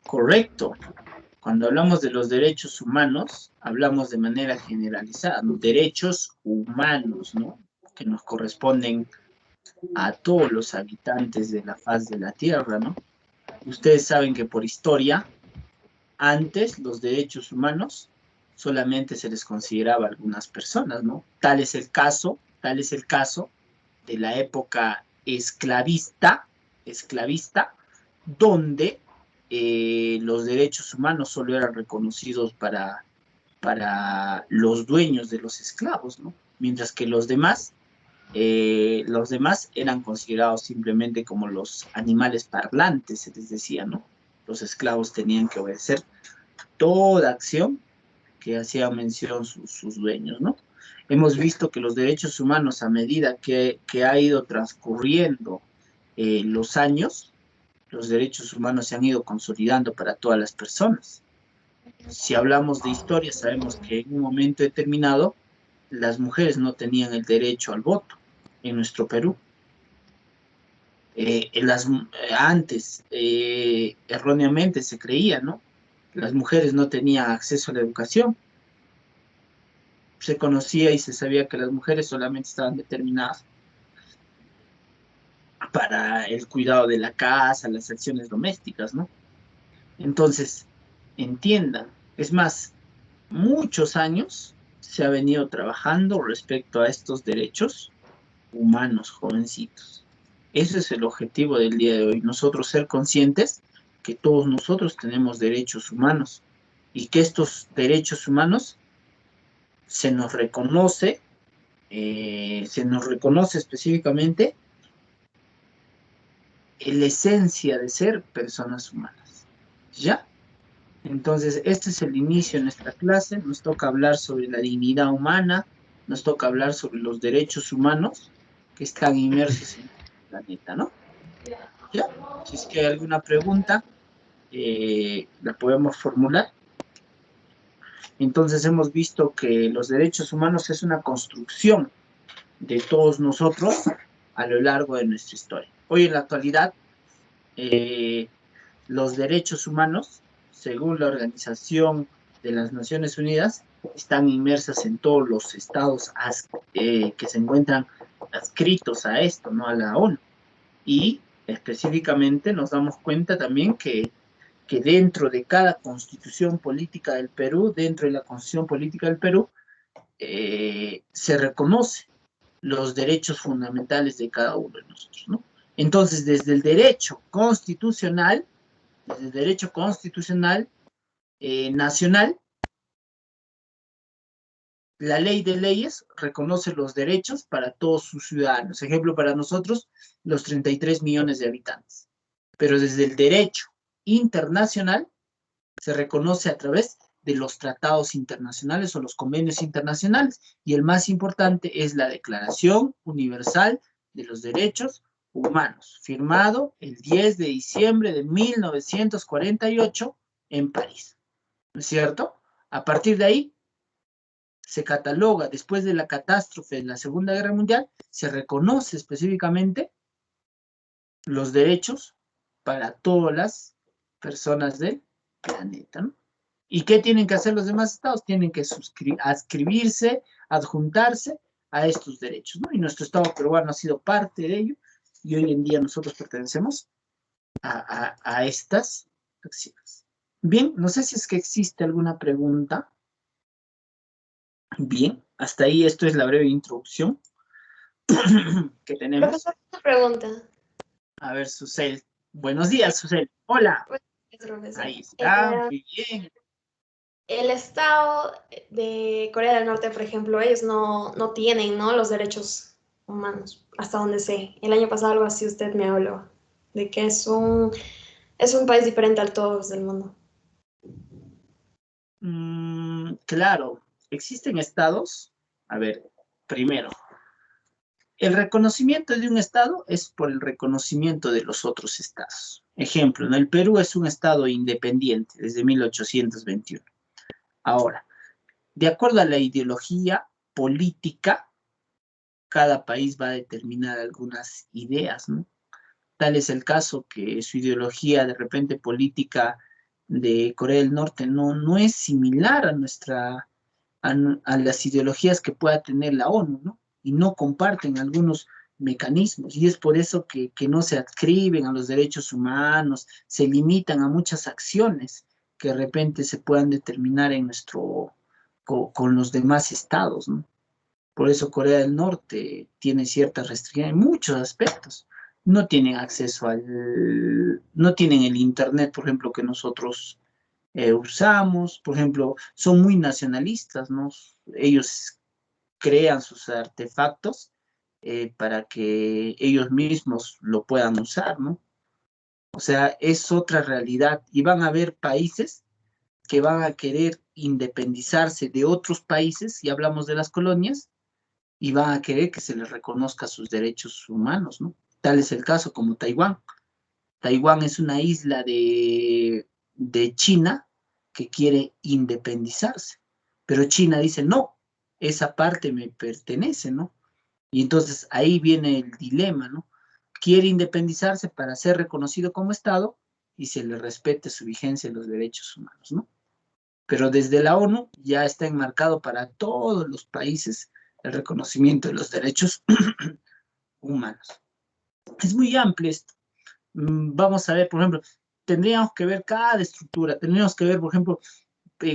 Correcto. Cuando hablamos de los derechos humanos, hablamos de manera generalizada, ¿no? Derechos humanos, ¿no? Que nos corresponden a todos los habitantes de la faz de la Tierra, ¿no? Ustedes saben que por historia, antes los derechos humanos solamente se les consideraba a algunas personas, ¿no? Tal es el caso de la época esclavista, donde los derechos humanos solo eran reconocidos para los dueños de los esclavos, ¿no? Mientras que los demás eran considerados simplemente como los animales parlantes, se les decía, ¿no? Los esclavos tenían que obedecer toda acción que hacían mención sus dueños, ¿no? Hemos visto que los derechos humanos, a medida que ha ido transcurriendo los años, los derechos humanos se han ido consolidando para todas las personas. Si hablamos de historia, sabemos que en un momento determinado las mujeres no tenían el derecho al voto en nuestro Perú. Antes, erróneamente se creía, ¿no? Las mujeres no tenían acceso a la educación. Se conocía y se sabía que las mujeres solamente estaban determinadas para el cuidado de la casa, las acciones domésticas, ¿no? Entonces, entiendan, es más, muchos años se ha venido trabajando respecto a estos derechos humanos, jovencitos. Ese es el objetivo del día de hoy, nosotros ser conscientes que todos nosotros tenemos derechos humanos y que estos derechos humanos se nos reconoce, específicamente en la esencia de ser personas humanas. ¿Ya? Entonces, este es el inicio de nuestra clase. Nos toca hablar sobre la dignidad humana, nos toca hablar sobre los derechos humanos que están inmersos en el planeta, ¿no? ¿Ya? Si es que hay alguna pregunta, la podemos formular. Entonces, hemos visto que los derechos humanos es una construcción de todos nosotros a lo largo de nuestra historia. Hoy en la actualidad, los derechos humanos, según la Organización de las Naciones Unidas, están inmersas en todos los estados que se encuentran adscritos a esto, ¿no? A la ONU. Y específicamente nos damos cuenta también que dentro de cada constitución política del Perú, dentro de la constitución política del Perú, se reconoce los derechos fundamentales de cada uno de nosotros, ¿no? Entonces, desde el derecho constitucional nacional, la ley de leyes reconoce los derechos para todos sus ciudadanos. Ejemplo, para nosotros, los 33 millones de habitantes. Pero desde el derecho internacional se reconoce a través de los tratados internacionales o los convenios internacionales. Y el más importante es la Declaración Universal de los Derechos Humanos, firmado el 10 de diciembre de 1948 en París. ¿No es cierto? A partir de ahí se cataloga, después de la catástrofe en la Segunda Guerra Mundial, se reconoce específicamente los derechos para todas las personas del planeta, ¿no? ¿Y qué tienen que hacer los demás estados? Tienen que adscribirse, adjuntarse a estos derechos, ¿no? Y nuestro estado peruano ha sido parte de ello, y hoy en día nosotros pertenecemos a estas acciones. Bien, no sé si es que existe alguna pregunta. Bien, hasta ahí esto es la breve introducción que tenemos. Profesor, una pregunta. A ver, Susel. Buenos días, Susel. Hola. Profesor. Ahí está, muy bien. El Estado de Corea del Norte, por ejemplo, ellos no tienen, ¿no?, los derechos humanos, hasta donde sé. El año pasado algo así usted me habló, de que es un país diferente a todos del mundo. Claro, existen estados. A ver, primero, el reconocimiento de un estado es por el reconocimiento de los otros estados. Ejemplo, en el Perú es un estado independiente desde 1821. Ahora, de acuerdo a la ideología política, cada país va a determinar algunas ideas, ¿no? Tal es el caso que su ideología de repente política de Corea del Norte no es similar a a las ideologías que pueda tener la ONU, ¿no? Y no comparten algunos mecanismos, y es por eso que no se adscriben a los derechos humanos, se limitan a muchas acciones que de repente se puedan determinar en con los demás estados, ¿no? Por eso Corea del Norte tiene ciertas restricciones en muchos aspectos. No tienen acceso no tienen el internet, por ejemplo, que nosotros usamos. Por ejemplo, son muy nacionalistas, ¿no? Ellos crean sus artefactos para que ellos mismos lo puedan usar, ¿no? O sea, es otra realidad. Y van a haber países que van a querer independizarse de otros países, y hablamos de las colonias, y van a querer que se les reconozca sus derechos humanos, ¿no? Tal es el caso como Taiwán. Taiwán es una isla de China que quiere independizarse, pero China dice, no, esa parte me pertenece, ¿no? Y entonces ahí viene el dilema, ¿no? Quiere independizarse para ser reconocido como Estado y se le respete su vigencia en los derechos humanos, ¿no? Pero desde la ONU ya está enmarcado para todos los países el reconocimiento de los derechos humanos. Es muy amplio esto. Vamos a ver, por ejemplo, tendríamos que ver cada estructura, tendríamos que ver, por ejemplo,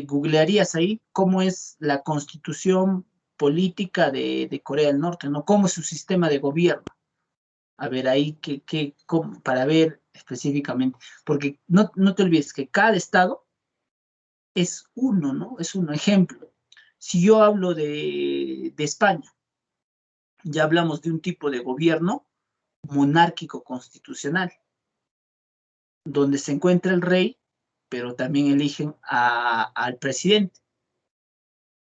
googlearías ahí cómo es la constitución política de Corea del Norte, ¿no? Cómo es su sistema de gobierno. A ver ahí para ver específicamente, porque no te olvides que cada estado es uno, ¿no? Es un ejemplo. Si yo hablo de España, ya hablamos de un tipo de gobierno monárquico constitucional, donde se encuentra el rey, pero también eligen al presidente.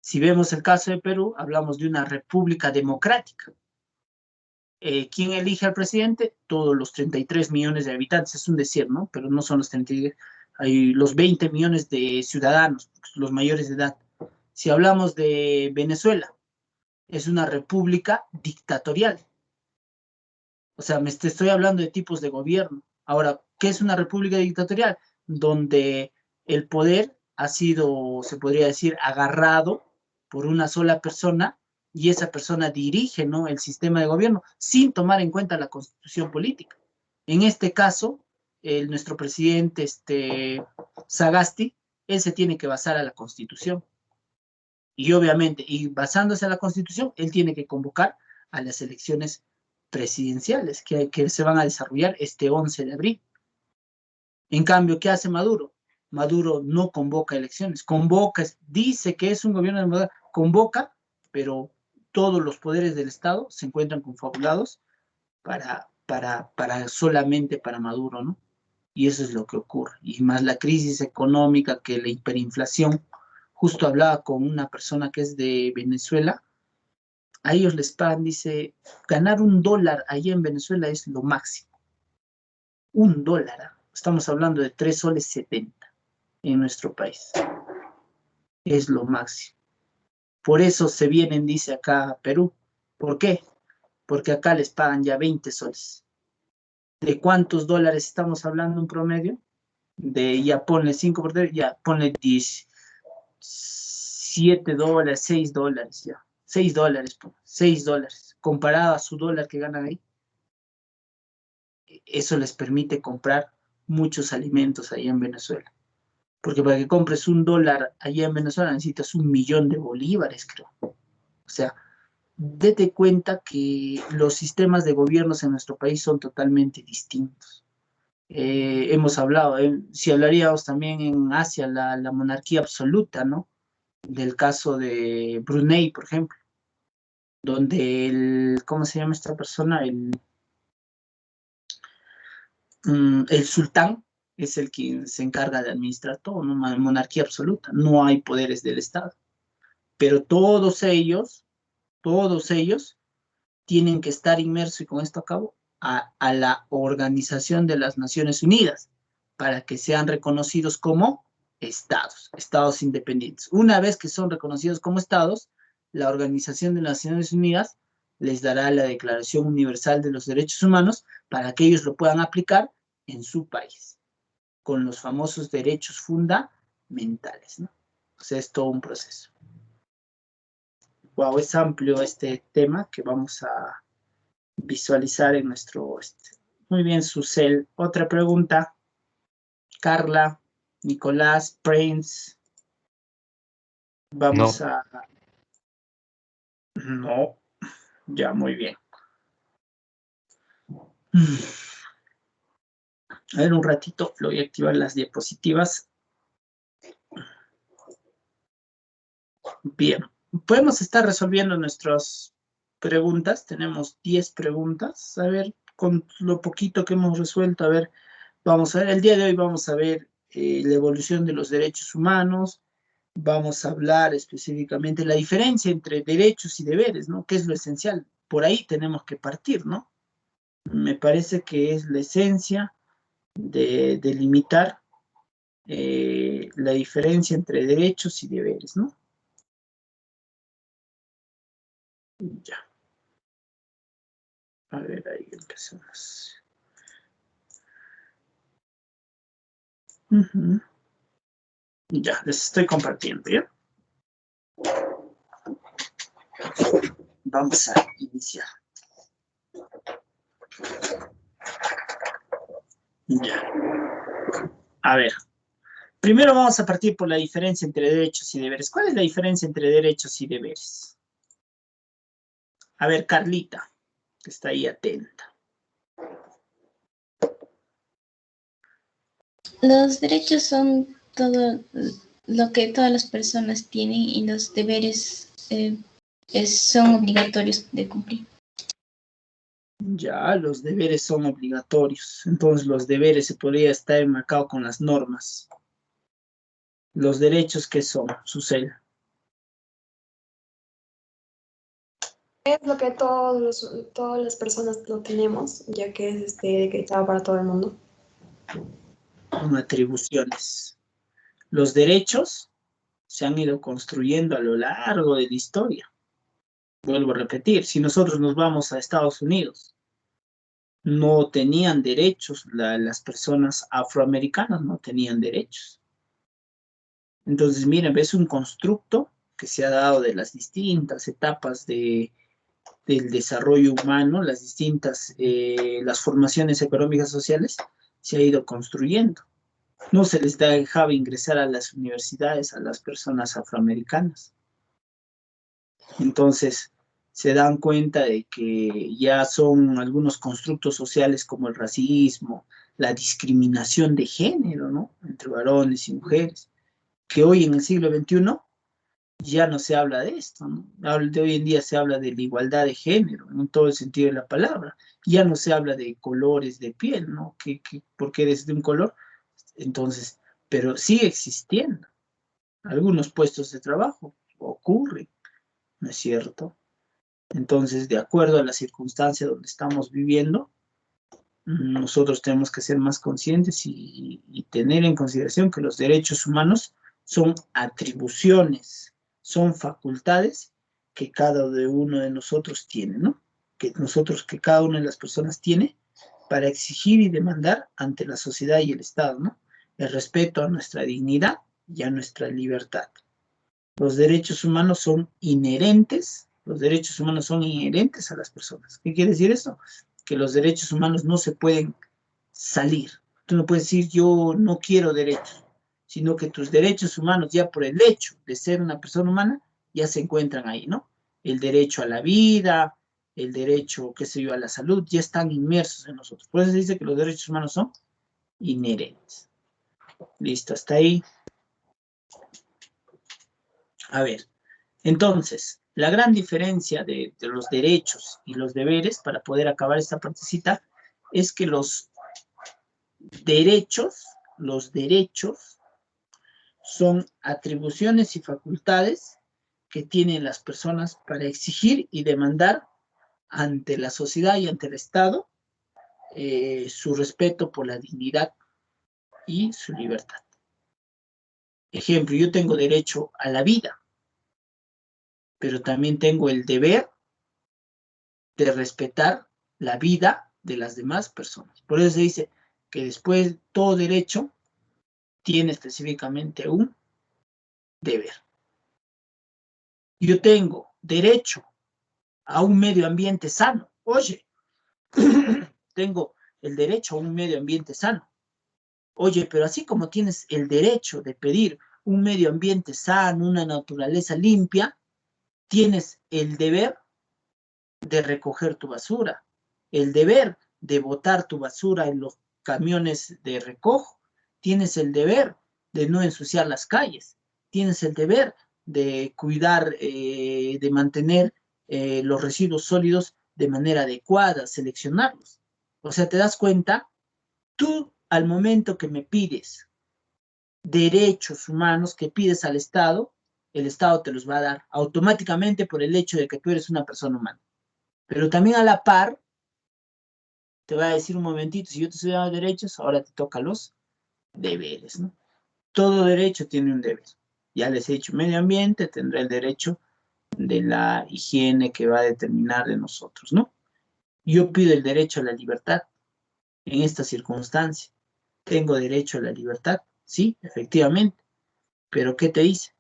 Si vemos el caso de Perú, hablamos de una república democrática. ¿Quién elige al presidente? Todos los 33 millones de habitantes, es un decir, ¿no? Pero no son los 33, hay los 20 millones de ciudadanos, los mayores de edad. Si hablamos de Venezuela, es una república dictatorial. O sea, te estoy hablando de tipos de gobierno. Ahora, ¿qué es una república dictatorial? Donde el poder ha sido, se podría decir, agarrado por una sola persona, y esa persona dirige, ¿no?, el sistema de gobierno sin tomar en cuenta la constitución política. En este caso, nuestro presidente Sagasti, él se tiene que basar a la constitución. Y obviamente, y basándose en la constitución, él tiene que convocar a las elecciones presidenciales que se van a desarrollar este 11 de abril. En cambio, ¿qué hace Maduro? Maduro no convoca elecciones, convoca, dice que es un gobierno de Maduro, convoca, pero todos los poderes del Estado se encuentran confabulados solamente para Maduro, ¿no? Y eso es lo que ocurre. Y más la crisis económica, que la hiperinflación. Justo hablaba con una persona que es de Venezuela, a ellos les pagan, dice, ganar $1 allá en Venezuela es lo máximo. $1. Estamos hablando de 3,70 soles en nuestro país. Es lo máximo. Por eso se vienen, dice, acá a Perú. ¿Por qué? Porque acá les pagan ya 20 soles. ¿De cuántos dólares estamos hablando en promedio? Ya ponle 5 por 3, ya ponle 10, $7, $6 ya. $6, $6. Comparado a su dólar que ganan ahí, eso les permite comprar muchos alimentos allá en Venezuela. Porque para que compres $1 allá en Venezuela necesitas 1 millón de bolívares, creo. O sea, date cuenta que los sistemas de gobiernos en nuestro país son totalmente distintos. Hemos hablado, si hablaríamos también en Asia, la monarquía absoluta, ¿no? Del caso de Brunei, por ejemplo, donde ¿cómo se llama esta persona? El sultán es el quien se encarga de administrar todo, ¿no? Monarquía absoluta, no hay poderes del Estado. Pero todos ellos tienen que estar inmersos, y con esto acabo, a la Organización de las Naciones Unidas, para que sean reconocidos como estados independientes. Una vez que son reconocidos como estados, la Organización de las Naciones Unidas les dará la Declaración Universal de los Derechos Humanos para que ellos lo puedan aplicar en su país. con los famosos derechos fundamentales, ¿no? O sea, es todo un proceso. Wow, es amplio este tema que vamos a visualizar en nuestro... Muy bien, Susel. Otra pregunta. Carla, Nicolás, Prince. Vamos No. a... No, ya, muy bien. A ver, un ratito, lo voy a activar las diapositivas. Bien, podemos estar resolviendo nuestras preguntas. Tenemos 10 preguntas. A ver, con lo poquito que hemos resuelto, a ver, vamos a ver, el día de hoy vamos a ver la evolución de los derechos humanos. Vamos a hablar específicamente la diferencia entre derechos y deberes, ¿no? ¿Qué es lo esencial? Por ahí tenemos que partir, ¿no? Me parece que es la esencia de delimitar la diferencia entre derechos y deberes, ¿no? Ya. A ver, ahí empezamos. Ya, les estoy compartiendo, ¿ya? Vamos a iniciar. Ya. A ver. Primero vamos a partir por la diferencia entre derechos y deberes. ¿Cuál es la diferencia entre derechos y deberes? A ver, Carlita, que está ahí atenta. Los derechos son todo lo que todas las personas tienen y los deberes son obligatorios de cumplir. Ya, los deberes son obligatorios. Entonces, los deberes se podría estar enmarcados con las normas. Los derechos, ¿qué son? Susel. Es lo que todas las personas lo tenemos, ya que es decretado para todo el mundo. Son atribuciones. Los derechos se han ido construyendo a lo largo de la historia. Vuelvo a repetir, si nosotros nos vamos a Estados Unidos, no tenían derechos, las personas afroamericanas no tenían derechos. Entonces, miren, es un constructo que se ha dado de las distintas etapas del desarrollo humano, las distintas, las formaciones económicas sociales, se ha ido construyendo. No se les dejaba ingresar a las universidades a las personas afroamericanas. Entonces, se dan cuenta de que ya son algunos constructos sociales como el racismo, la discriminación de género, ¿no? Entre varones y mujeres, que hoy en el siglo XXI ya no se habla de esto, ¿no? De hoy en día se habla de la igualdad de género, en todo el sentido de la palabra. Ya no se habla de colores de piel, ¿no? Porque eres de un color, entonces, pero sigue existiendo. Algunos puestos de trabajo ocurren, ¿no es cierto? Entonces, de acuerdo a la circunstancia donde estamos viviendo, nosotros tenemos que ser más conscientes y tener en consideración que los derechos humanos son atribuciones, son facultades que cada uno de nosotros tiene, ¿no? Que cada una de las personas tiene para exigir y demandar ante la sociedad y el Estado, ¿no? El respeto a nuestra dignidad y a nuestra libertad. Los derechos humanos son inherentes, los derechos humanos son inherentes a las personas. ¿Qué quiere decir eso? Que los derechos humanos no se pueden salir. Tú no puedes decir yo no quiero derechos, sino que tus derechos humanos ya por el hecho de ser una persona humana ya se encuentran ahí, ¿no? El derecho a la vida, el derecho, qué sé yo, a la salud, ya están inmersos en nosotros. Por eso se dice que los derechos humanos son inherentes. Listo, hasta ahí. A ver, entonces, la gran diferencia de los derechos y los deberes, para poder acabar esta partecita, es que los derechos son atribuciones y facultades que tienen las personas para exigir y demandar ante la sociedad y ante el Estado su respeto por la dignidad y su libertad. Ejemplo, yo tengo derecho a la vida, pero también tengo el deber de respetar la vida de las demás personas. Por eso se dice que después todo derecho tiene específicamente un deber. Yo tengo derecho a un medio ambiente sano. Oye, tengo el derecho a un medio ambiente sano. Oye, pero así como tienes el derecho de pedir un medio ambiente sano, una naturaleza limpia, tienes el deber de recoger tu basura, el deber de botar tu basura en los camiones de recojo, tienes el deber de no ensuciar las calles, tienes el deber de cuidar, de mantener los residuos sólidos de manera adecuada, seleccionarlos. O sea, te das cuenta, tú al momento que me pides derechos humanos, que pides al Estado, el Estado te los va a dar automáticamente por el hecho de que tú eres una persona humana. Pero también a la par, te voy a decir un momentito, si yo te estoy dando derechos, ahora te toca los deberes, ¿no? Todo derecho tiene un deber. Ya les he dicho, medio ambiente tendrá el derecho de la higiene que va a determinar de nosotros, ¿no? Yo pido el derecho a la libertad en esta circunstancia. ¿Tengo derecho a la libertad? Sí, efectivamente. Pero ¿qué te dice?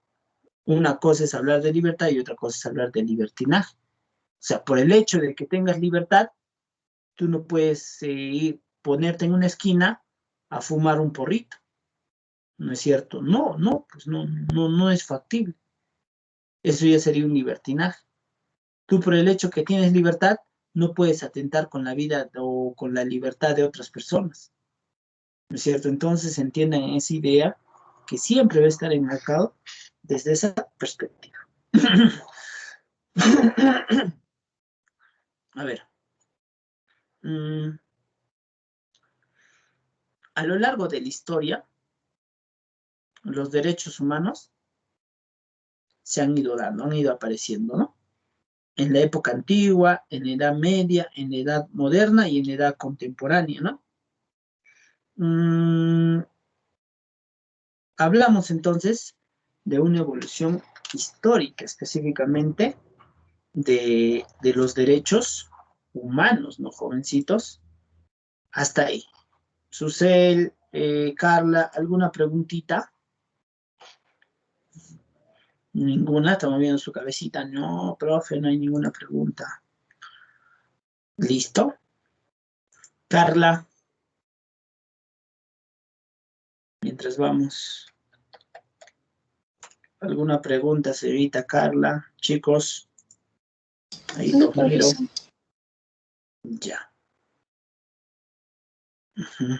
Una cosa es hablar de libertad y otra cosa es hablar de libertinaje. O sea, por el hecho de que tengas libertad, tú no puedes ponerte en una esquina a fumar un porrito. ¿No es cierto? No, no, pues no es factible. Eso ya sería un libertinaje. Tú por el hecho que tienes libertad, no puedes atentar con la vida o con la libertad de otras personas. ¿No es cierto? Entonces entiendan esa idea que siempre va a estar enmarcado desde esa perspectiva. A ver. A lo largo de la historia, los derechos humanos se han ido dando, han ido apareciendo, ¿no? En la época antigua, en la Edad Media, en la Edad Moderna y en la Edad Contemporánea, ¿no? Hablamos entonces de una evolución histórica específicamente de los derechos humanos, ¿no, jovencitos? Hasta ahí. Susel, Carla, ¿alguna preguntita? Ninguna, estamos viendo su cabecita. No, profe, no hay ninguna pregunta. ¿Listo? Carla, mientras vamos. ¿Alguna pregunta, señorita Carla? Chicos, ahí No, los miro. profesor. Ya. Uh-huh.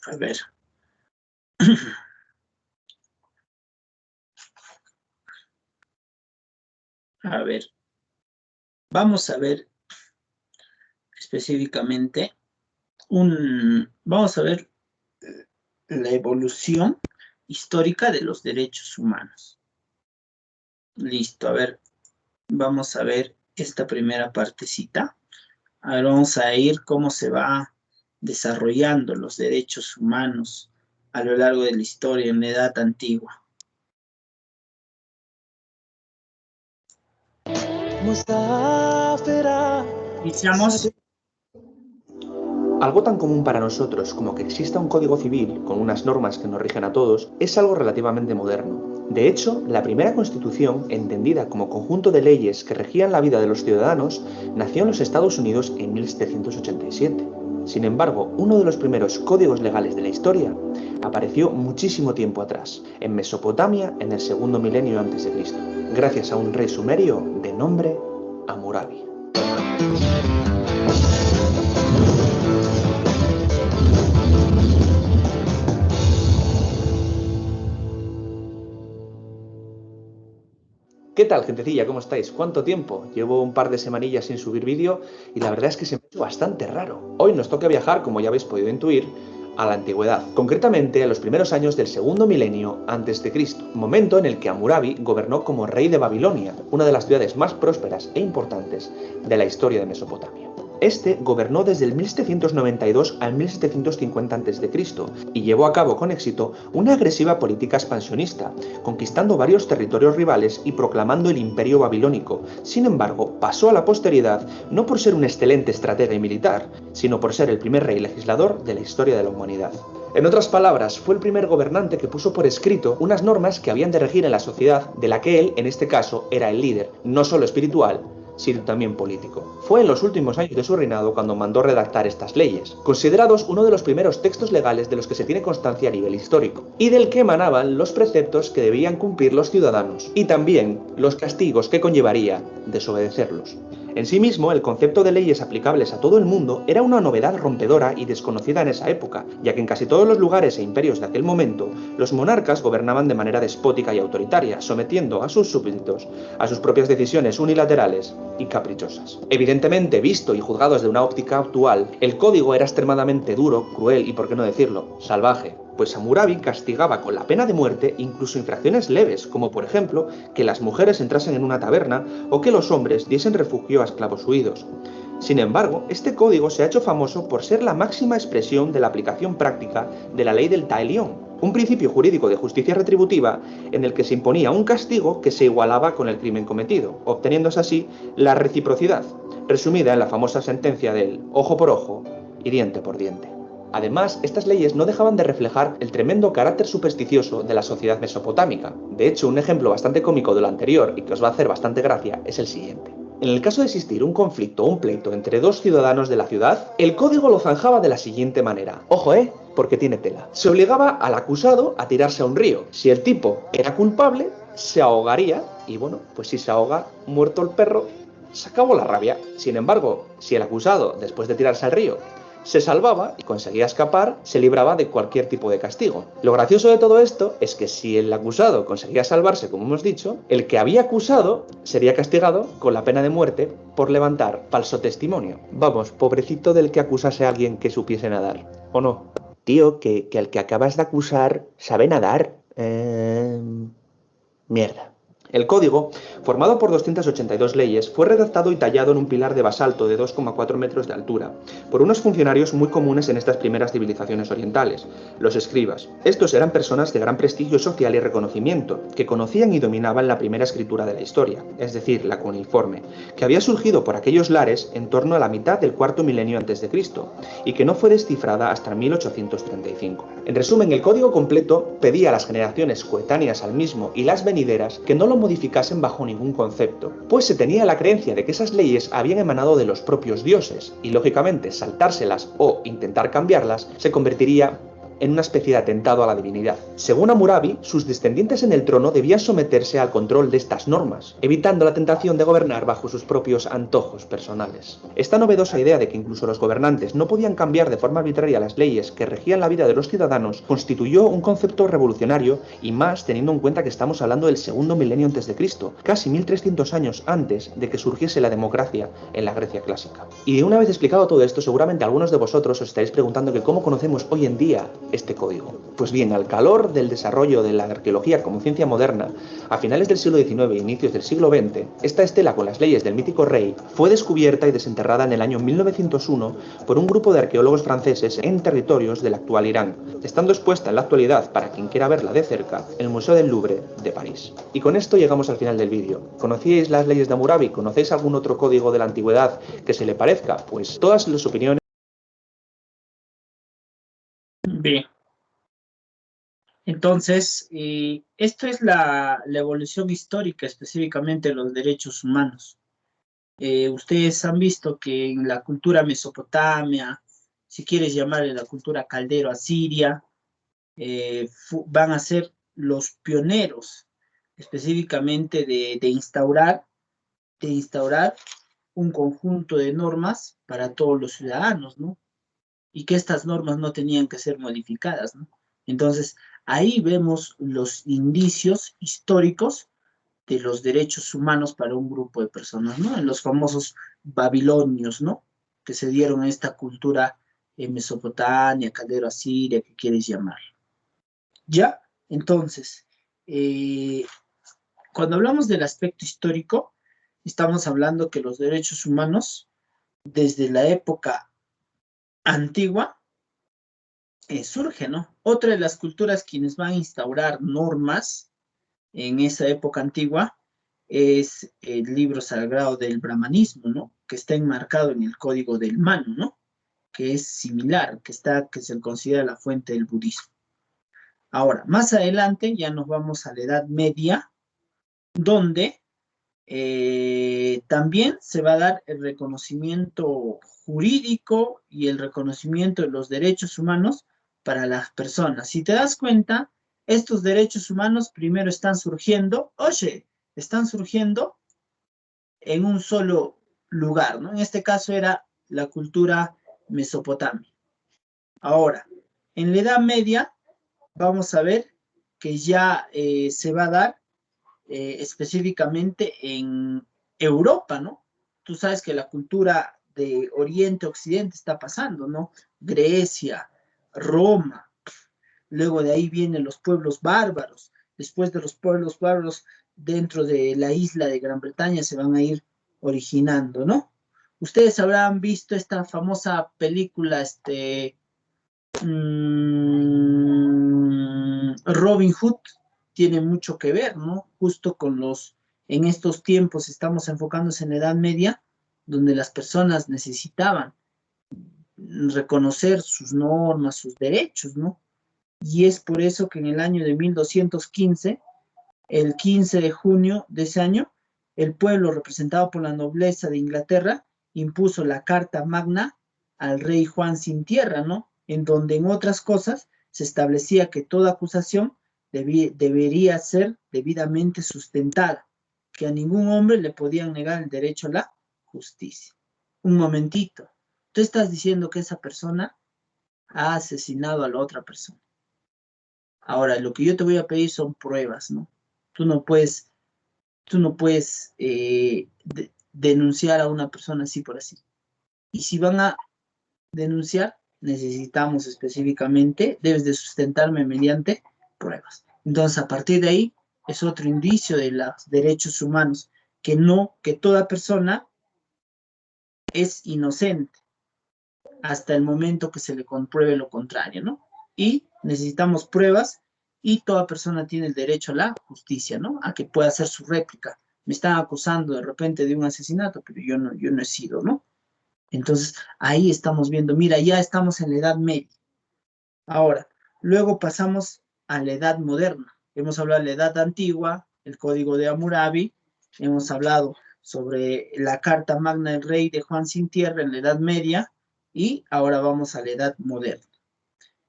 A ver. A ver. Vamos a ver específicamente vamos a ver la evolución histórica de los derechos humanos. Listo, a ver, vamos a ver esta primera partecita. A ver, vamos a ir cómo se va desarrollando los derechos humanos a lo largo de la historia en la edad antigua. Iniciamos. Algo tan común para nosotros como que exista un código civil con unas normas que nos rigen a todos es algo relativamente moderno. De hecho, la primera constitución, entendida como conjunto de leyes que regían la vida de los ciudadanos, nació en los Estados Unidos en 1787. Sin embargo, uno de los primeros códigos legales de la historia apareció muchísimo tiempo atrás, en Mesopotamia en el segundo milenio a.C., gracias a un rey sumerio de nombre Hammurabi. ¿Qué tal, gentecilla? ¿Cómo estáis? ¿Cuánto tiempo? Llevo un par de semanillas sin subir vídeo y la verdad es que se me ha hecho bastante raro. Hoy nos toca viajar, como ya habéis podido intuir, a la antigüedad, concretamente a los primeros años del segundo milenio antes de Cristo, momento en el que Hammurabi gobernó como rey de Babilonia, una de las ciudades más prósperas e importantes de la historia de Mesopotamia. Este gobernó desde el 1792 al 1750 a.C. y llevó a cabo con éxito una agresiva política expansionista, conquistando varios territorios rivales y proclamando el Imperio Babilónico. Sin embargo, pasó a la posteridad no por ser un excelente estratega y militar, sino por ser el primer rey legislador de la historia de la humanidad. En otras palabras, fue el primer gobernante que puso por escrito unas normas que habían de regir en la sociedad de la que él, en este caso, era el líder, no solo espiritual, sino también político. Fue en los últimos años de su reinado cuando mandó redactar estas leyes, considerados uno de los primeros textos legales de los que se tiene constancia a nivel histórico, y del que emanaban los preceptos que debían cumplir los ciudadanos, y también los castigos que conllevaría desobedecerlos. En sí mismo, el concepto de leyes aplicables a todo el mundo era una novedad rompedora y desconocida en esa época, ya que en casi todos los lugares e imperios de aquel momento, los monarcas gobernaban de manera despótica y autoritaria, sometiendo a sus súbditos a sus propias decisiones unilaterales y caprichosas. Evidentemente, visto y juzgado desde una óptica actual, el código era extremadamente duro, cruel y, por qué no decirlo, salvaje, pues Hammurabi castigaba con la pena de muerte incluso infracciones leves, como por ejemplo que las mujeres entrasen en una taberna o que los hombres diesen refugio a esclavos huidos. Sin embargo, este código se ha hecho famoso por ser la máxima expresión de la aplicación práctica de la ley del Taelión, un principio jurídico de justicia retributiva en el que se imponía un castigo que se igualaba con el crimen cometido, obteniéndose así la reciprocidad, resumida en la famosa sentencia del ojo por ojo y diente por diente. Además, estas leyes no dejaban de reflejar el tremendo carácter supersticioso de la sociedad mesopotámica. De hecho, un ejemplo bastante cómico de lo anterior y que os va a hacer bastante gracia es el siguiente. En el caso de existir un conflicto o un pleito entre dos ciudadanos de la ciudad, el código lo zanjaba de la siguiente manera. Ojo, porque tiene tela. Se obligaba al acusado a tirarse a un río. Si el tipo era culpable, se ahogaría y bueno, pues si se ahoga, muerto el perro, se acabó la rabia. Sin embargo, si el acusado, después de tirarse al río, se salvaba y conseguía escapar, se libraba de cualquier tipo de castigo. Lo gracioso de todo esto es que si el acusado conseguía salvarse, como hemos dicho, el que había acusado sería castigado con la pena de muerte por levantar falso testimonio. Vamos, pobrecito del que acusase a alguien que supiese nadar, ¿o no? Tío, que el que acabas de acusar sabe nadar. Mierda. El código, formado por 282 leyes, fue redactado y tallado en un pilar de basalto de 2,4 metros de altura, por unos funcionarios muy comunes en estas primeras civilizaciones orientales, los escribas. Estos eran personas de gran prestigio social y reconocimiento, que conocían y dominaban la primera escritura de la historia, es decir, la cuneiforme, que había surgido por aquellos lares en torno a la mitad del cuarto milenio antes de Cristo, y que no fue descifrada hasta 1835. En resumen, el código completo pedía a las generaciones coetáneas al mismo y las venideras que no lo modificasen bajo ningún concepto, pues se tenía la creencia de que esas leyes habían emanado de los propios dioses, y lógicamente saltárselas o intentar cambiarlas se convertiría en una especie de atentado a la divinidad. Según Hammurabi, sus descendientes en el trono debían someterse al control de estas normas, evitando la tentación de gobernar bajo sus propios antojos personales. Esta novedosa idea de que incluso los gobernantes no podían cambiar de forma arbitraria las leyes que regían la vida de los ciudadanos constituyó un concepto revolucionario, y más teniendo en cuenta que estamos hablando del segundo milenio antes de Cristo, casi 1300 años antes de que surgiese la democracia en la Grecia clásica. Y una vez explicado todo esto, seguramente algunos de vosotros os estaréis preguntando que cómo conocemos hoy en día este código. Pues bien, al calor del desarrollo de la arqueología como ciencia moderna, a finales del siglo XIX e inicios del siglo XX, esta estela con las leyes del mítico rey fue descubierta y desenterrada en el año 1901 por un grupo de arqueólogos franceses en territorios del actual Irán, estando expuesta en la actualidad, para quien quiera verla de cerca, en el Museo del Louvre de París. Y con esto llegamos al final del vídeo. ¿Conocíais las leyes de Hammurabi? ¿Conocéis algún otro código de la antigüedad que se le parezca? Pues todas las opiniones. Bien. Entonces, esto es la evolución histórica, específicamente de los derechos humanos. Ustedes han visto que en la cultura mesopotamia, si quieres llamarle la cultura caldero-asiria, van a ser los pioneros, específicamente de instaurar un conjunto de normas para todos los ciudadanos, ¿no? Y que estas normas no tenían que ser modificadas, ¿no? Entonces, ahí vemos los indicios históricos de los derechos humanos para un grupo de personas, ¿no? En los famosos babilonios, ¿no? Que se dieron a esta cultura en Mesopotamia, Caldero Asiria, que quieres llamar. ¿Ya? Entonces, cuando hablamos del aspecto histórico, estamos hablando que los derechos humanos desde la época antigua, surge, ¿no? Otra de las culturas quienes van a instaurar normas en esa época antigua es el libro sagrado del brahmanismo, ¿no? Que está enmarcado en el código del Manu, ¿no? Que es similar, que se considera la fuente del budismo. Ahora, más adelante ya nos vamos a la Edad Media, donde también se va a dar el reconocimiento jurídico y el reconocimiento de los derechos humanos para las personas. Si te das cuenta, estos derechos humanos primero están surgiendo en un solo lugar, ¿no? En este caso era la cultura mesopotamia. Ahora, en la Edad Media vamos a ver que ya se va a dar específicamente en Europa, ¿no? Tú sabes que la cultura de Oriente Occidente está pasando, ¿no? Grecia, Roma, luego de ahí vienen los pueblos bárbaros, después de los pueblos bárbaros dentro de la isla de Gran Bretaña se van a ir originando, ¿no? Ustedes habrán visto esta famosa película, Robin Hood, tiene mucho que ver, ¿no? Justo con en estos tiempos estamos enfocándose en la Edad Media, donde las personas necesitaban reconocer sus normas, sus derechos, ¿no? Y es por eso que en el año de 1215, el 15 de junio de ese año, el pueblo representado por la nobleza de Inglaterra impuso la Carta Magna al rey Juan sin tierra, ¿no? En donde, en otras cosas, se establecía que toda acusación debería ser debidamente sustentada, que a ningún hombre le podían negar el derecho a la justicia. Un momentito, tú estás diciendo que esa persona ha asesinado a la otra persona. Ahora, lo que yo te voy a pedir son pruebas, ¿no? Tú no puedes denunciar a una persona así por así. Y si van a denunciar, necesitamos específicamente, debes de sustentarme mediante pruebas. Entonces, a partir de ahí, es otro indicio de los derechos humanos, que toda persona es inocente hasta el momento que se le compruebe lo contrario, ¿no? Y necesitamos pruebas y toda persona tiene el derecho a la justicia, ¿no? A que pueda hacer su réplica. Me están acusando de repente de un asesinato, pero yo no he sido, ¿no? Entonces, ahí estamos viendo, mira, ya estamos en la Edad Media. Ahora, luego pasamos a la Edad Moderna. Hemos hablado de la Edad Antigua, el Código de Hammurabi, hemos hablado sobre la Carta Magna del Rey de Juan sin Tierra en la Edad Media, y ahora vamos a la Edad Moderna.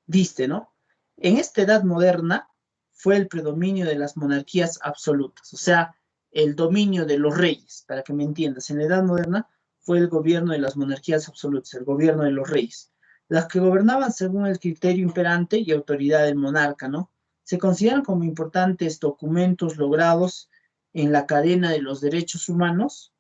Viste, ¿no? En esta Edad Moderna fue el predominio de las monarquías absolutas, o sea, el dominio de los reyes, para que me entiendas. En la Edad Moderna fue el gobierno de las monarquías absolutas, el gobierno de los reyes, las que gobernaban según el criterio imperante y autoridad del monarca, ¿no? Se consideran como importantes documentos logrados en la cadena de los derechos humanos.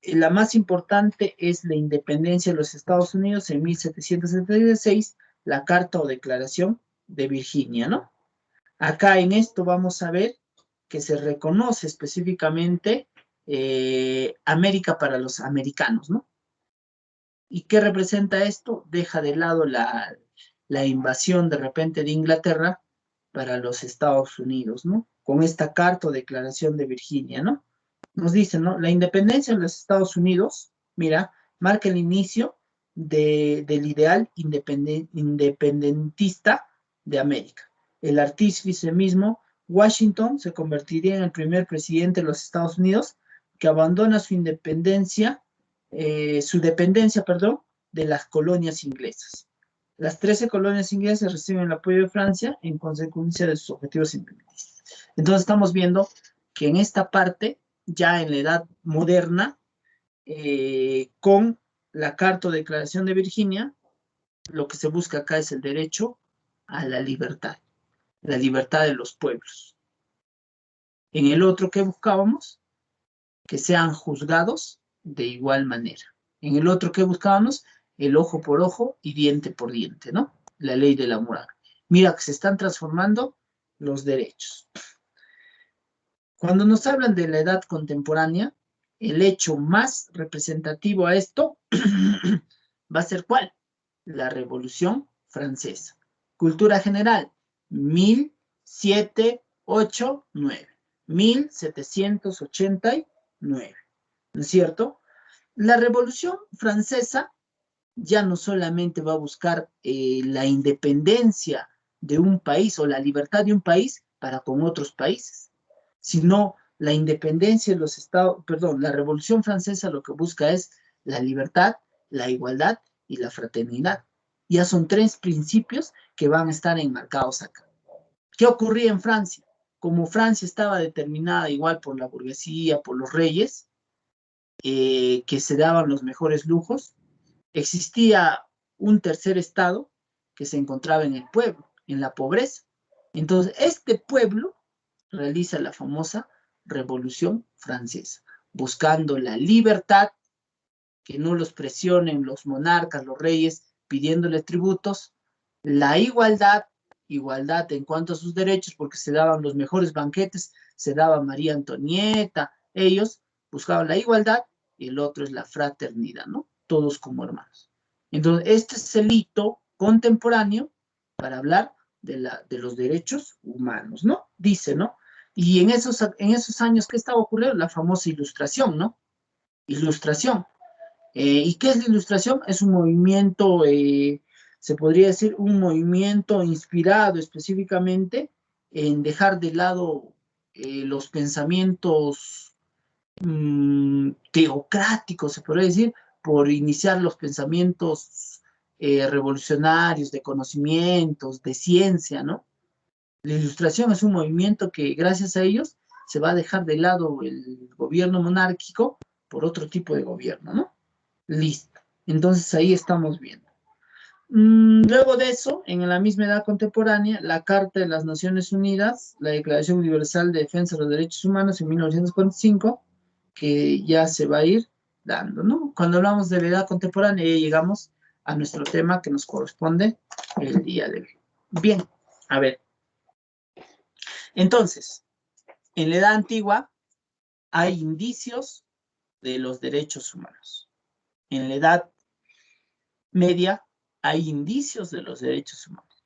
La más importante es la independencia de los Estados Unidos en 1776, la Carta o Declaración de Virginia, ¿no? Acá en esto vamos a ver que se reconoce específicamente América para los americanos, ¿no? ¿Y qué representa esto? Deja de lado la invasión de repente de Inglaterra para los Estados Unidos, ¿no? Con esta Carta o Declaración de Virginia, ¿no? Nos dicen, ¿no? La independencia de los Estados Unidos, mira, marca el inicio del ideal independentista de América. El artífice mismo, Washington, se convertiría en el primer presidente de los Estados Unidos que abandona su dependencia, de las colonias inglesas. Las 13 colonias inglesas reciben el apoyo de Francia en consecuencia de sus objetivos independentistas. Entonces estamos viendo que en esta parte, ya en la Edad Moderna, con la Carta o Declaración de Virginia, lo que se busca acá es el derecho a la libertad de los pueblos. En el otro, ¿qué buscábamos? Que sean juzgados de igual manera. En el otro, ¿qué buscábamos? El ojo por ojo y diente por diente, ¿no? La ley de la moral. Mira que se están transformando los derechos. Cuando nos hablan de la edad contemporánea, el hecho más representativo a esto va a ser ¿cuál? La Revolución Francesa. Cultura general, 1789. 1789, ¿no es cierto? La Revolución Francesa ya no solamente va a buscar la independencia de un país o la libertad de un país para con otros países, sino la independencia de los estados, perdón, la Revolución Francesa lo que busca es la libertad, la igualdad y la fraternidad. Ya son tres principios que van a estar enmarcados acá. ¿Qué ocurría en Francia? Como Francia estaba determinada igual por la burguesía, por los reyes, que se daban los mejores lujos, existía un tercer estado que se encontraba en el pueblo, en la pobreza. Entonces, este pueblo realiza la famosa Revolución Francesa, buscando la libertad, que no los presionen los monarcas, los reyes, pidiéndoles tributos, la igualdad, igualdad en cuanto a sus derechos, porque se daban los mejores banquetes, se daba María Antonieta, ellos buscaban la igualdad, y el otro es la fraternidad, ¿no? Todos como hermanos. Entonces, este es el hito contemporáneo para hablar de los derechos humanos, ¿no? Dice, ¿no? Y en esos años, ¿qué estaba ocurriendo? La famosa Ilustración, ¿no? Ilustración. ¿Y qué es la Ilustración? Es un movimiento, se podría decir, un movimiento inspirado específicamente en dejar de lado los pensamientos teocráticos, se podría decir, por iniciar los pensamientos revolucionarios, de conocimientos, de ciencia, ¿no? La Ilustración es un movimiento que gracias a ellos se va a dejar de lado el gobierno monárquico por otro tipo de gobierno, ¿no? Listo. Entonces ahí estamos viendo. Luego de eso, en la misma edad contemporánea, la Carta de las Naciones Unidas, la Declaración Universal de Defensa de los Derechos Humanos en 1945, que ya se va a ir dando, ¿no? Cuando hablamos de la edad contemporánea, ya llegamos a nuestro tema que nos corresponde el día de hoy. Bien, a ver. Entonces, en la edad antigua hay indicios de los derechos humanos. En la edad media hay indicios de los derechos humanos.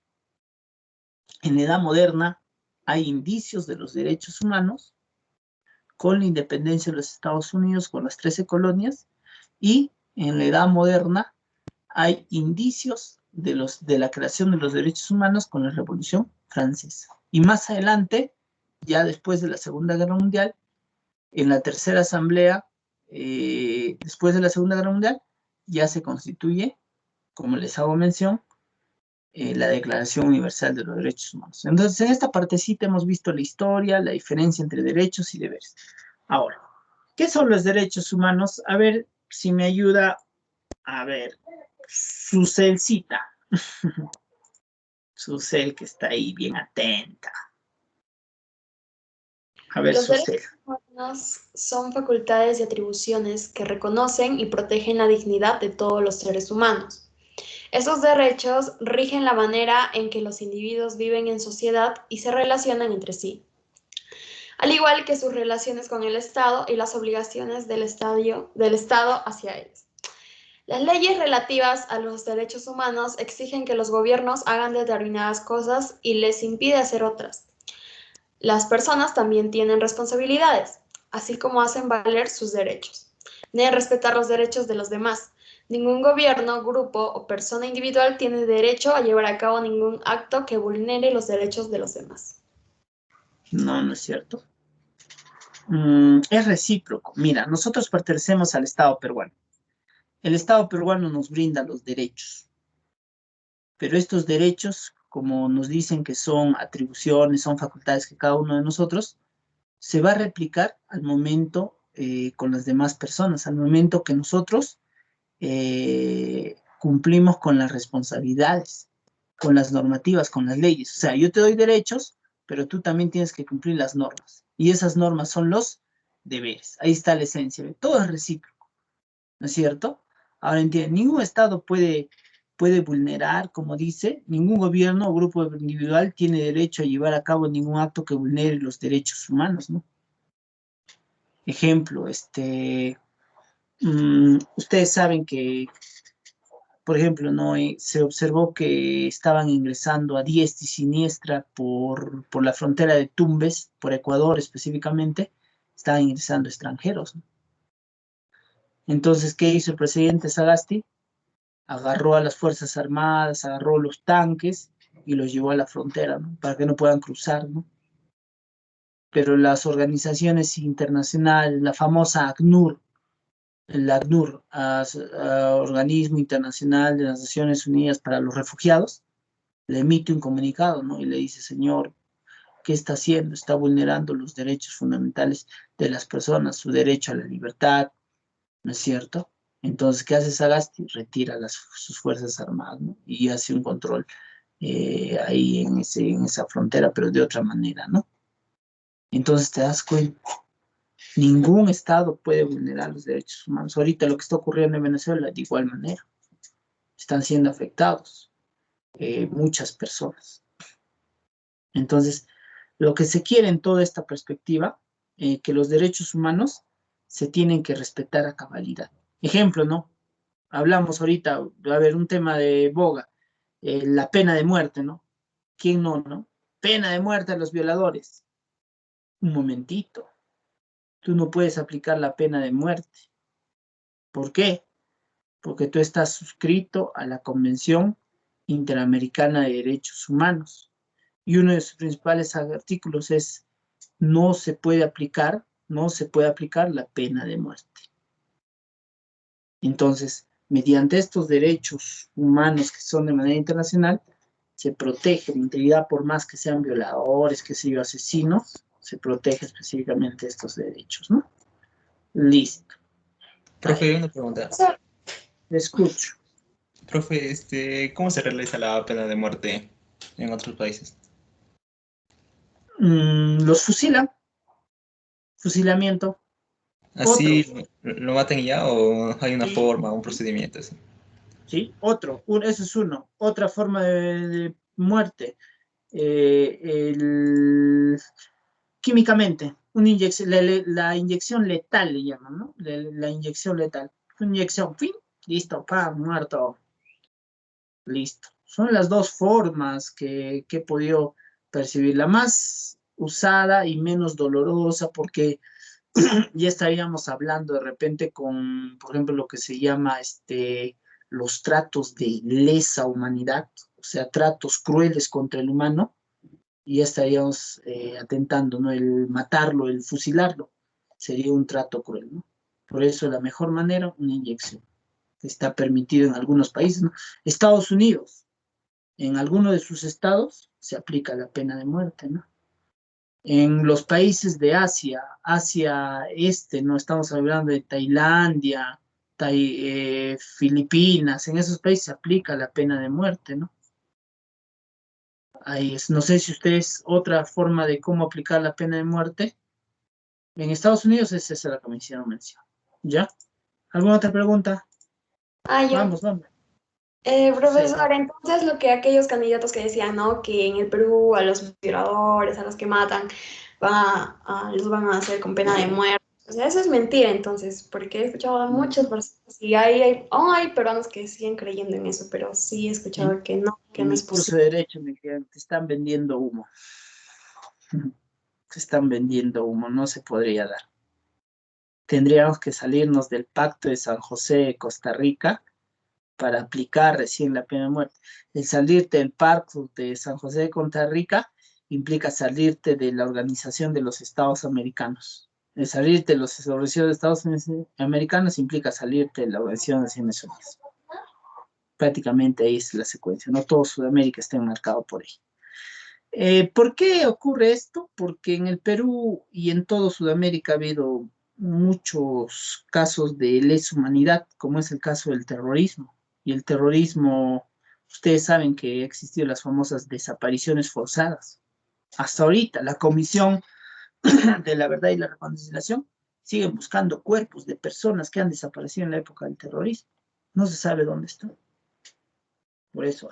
En la edad moderna hay indicios de los derechos humanos con la independencia de los Estados Unidos, con las 13 colonias, y en la edad moderna hay indicios de la creación de los derechos humanos con la Revolución Francesa. Y más adelante, ya después de la Segunda Guerra Mundial, en la tercera asamblea, después de la Segunda Guerra Mundial, ya se constituye, como les hago mención, la Declaración Universal de los Derechos Humanos. Entonces, en esta partecita hemos visto la historia, la diferencia entre derechos y deberes. Ahora, ¿qué son los derechos humanos? A ver si me ayuda, a ver, Suselcita. Susel, que está ahí bien atenta. A ver, Los Susel. derechos humanos son facultades y atribuciones que reconocen y protegen la dignidad de todos los seres humanos. Esos derechos rigen la manera en que los individuos viven en sociedad y se relacionan entre sí, al igual que sus relaciones con el Estado y las obligaciones del Estado hacia ellos. Las leyes relativas a los derechos humanos exigen que los gobiernos hagan determinadas cosas y les impide hacer otras. Las personas también tienen responsabilidades, así como hacen valer sus derechos. Deben respetar los derechos de los demás. Ningún gobierno, grupo o persona individual tiene derecho a llevar a cabo ningún acto que vulnere los derechos de los demás. No, no es cierto. Es recíproco. Mira, nosotros pertenecemos al Estado peruano. El Estado peruano nos brinda los derechos, pero estos derechos, como nos dicen que son atribuciones, son facultades que cada uno de nosotros, se va a replicar al momento con las demás personas, al momento que nosotros cumplimos con las responsabilidades, con las normativas, con las leyes. O sea, yo te doy derechos, pero tú también tienes que cumplir las normas. Y esas normas son los deberes. Ahí está la esencia. Todo es recíproco, ¿no es cierto? Ahora entienden, ningún Estado puede vulnerar, como dice, ningún gobierno o grupo individual tiene derecho a llevar a cabo ningún acto que vulnere los derechos humanos, ¿no? Ejemplo, ustedes saben que, por ejemplo, ¿no? Se observó que estaban ingresando a diestra y siniestra por la frontera de Tumbes, por Ecuador específicamente, estaban ingresando extranjeros, ¿no? Entonces, ¿qué hizo el presidente Sagasti? Agarró a las Fuerzas Armadas, agarró los tanques y los llevó a la frontera, ¿no? Para que no puedan cruzar, ¿no? Pero las organizaciones internacionales, la famosa ACNUR, el ACNUR, Organismo Internacional de las Naciones Unidas para los Refugiados, le emite un comunicado, ¿no? Y le dice, señor, ¿qué está haciendo? Está vulnerando los derechos fundamentales de las personas, su derecho a la libertad, ¿no es cierto? Entonces, ¿qué hace Sagasti? Retira sus Fuerzas Armadas, ¿no? Y hace un control ahí en esa frontera, pero de otra manera, ¿no? Entonces te das cuenta, ningún Estado puede vulnerar los derechos humanos. Ahorita lo que está ocurriendo en Venezuela, de igual manera, están siendo afectados muchas personas. Entonces, lo que se quiere en toda esta perspectiva, que los derechos humanos se tienen que respetar a cabalidad. Ejemplo, ¿no? Hablamos ahorita, va a haber un tema de boga, la pena de muerte, ¿no? ¿Quién no, no? Pena de muerte a los violadores. Un momentito. Tú no puedes aplicar la pena de muerte. ¿Por qué? Porque tú estás suscrito a la Convención Interamericana de Derechos Humanos. Y uno de sus principales artículos es no se puede aplicar la pena de muerte. Entonces, mediante estos derechos humanos que son de manera internacional, se protege la integridad, por más que sean violadores, que sean asesinos, se protege específicamente estos derechos, ¿no? Listo. Profe, una pregunta. Le escucho. Profe, ¿cómo se realiza la pena de muerte en otros países? Los fusilan, fusilamiento. ¿Así Otro, lo matan ya o hay una sí, forma, un procedimiento así? ¿sí? Otro, ese es uno. Otra forma de muerte, químicamente, una inyección, la inyección letal le llaman, ¿no? La inyección letal. Una inyección, fin, listo, pa, muerto, listo. Son las dos formas que he podido percibir. La más usada y menos dolorosa, porque ya estaríamos hablando de repente con, por ejemplo, lo que se llama los tratos de lesa humanidad, o sea, tratos crueles contra el humano, y ya estaríamos atentando, ¿no? El matarlo, el fusilarlo, sería un trato cruel, ¿no? Por eso la mejor manera, una inyección. Está permitido en algunos países, ¿no? Estados Unidos, en alguno de sus estados se aplica la pena de muerte, ¿no? En los países de Asia no estamos hablando de Tailandia, Filipinas, en esos países se aplica la pena de muerte, ¿no? Ahí es, no sé si ustedes, otra forma de cómo aplicar la pena de muerte. En Estados Unidos es esa la que me hicieron mención. ¿Ya? ¿Alguna otra pregunta? Yo. Vamos, vamos. Sí. Profesor, entonces lo que aquellos candidatos que decían, ¿no? Que en el Perú a los violadores, a los que matan, los van a hacer con pena de muerte. O sea, eso es mentira entonces, porque he escuchado a muchas personas y aún hay peruanos que siguen creyendo en eso, pero sí he escuchado que no En mi es curso posible. de Derecho me dijeron, te están vendiendo humo. Te están vendiendo humo, no se podría dar. Tendríamos que salirnos del Pacto de San José de Costa Rica para aplicar recién la pena de muerte. El salirte del Pacto de San José de Costa Rica implica salirte de la Organización de los Estados Americanos. El salirte de los Organizaciones de Estados Americanos implica salirte de la Organización de Naciones Unidas. Prácticamente ahí es la secuencia. No todo Sudamérica está enmarcado por ahí. ¿Por qué ocurre esto? Porque en el Perú y en todo Sudamérica ha habido muchos casos de lesa humanidad, como es el caso del terrorismo. Y el terrorismo, ustedes saben que ha existido las famosas desapariciones forzadas. Hasta ahorita, la Comisión de la Verdad y la Reconciliación sigue buscando cuerpos de personas que han desaparecido en la época del terrorismo. No se sabe dónde están. Por eso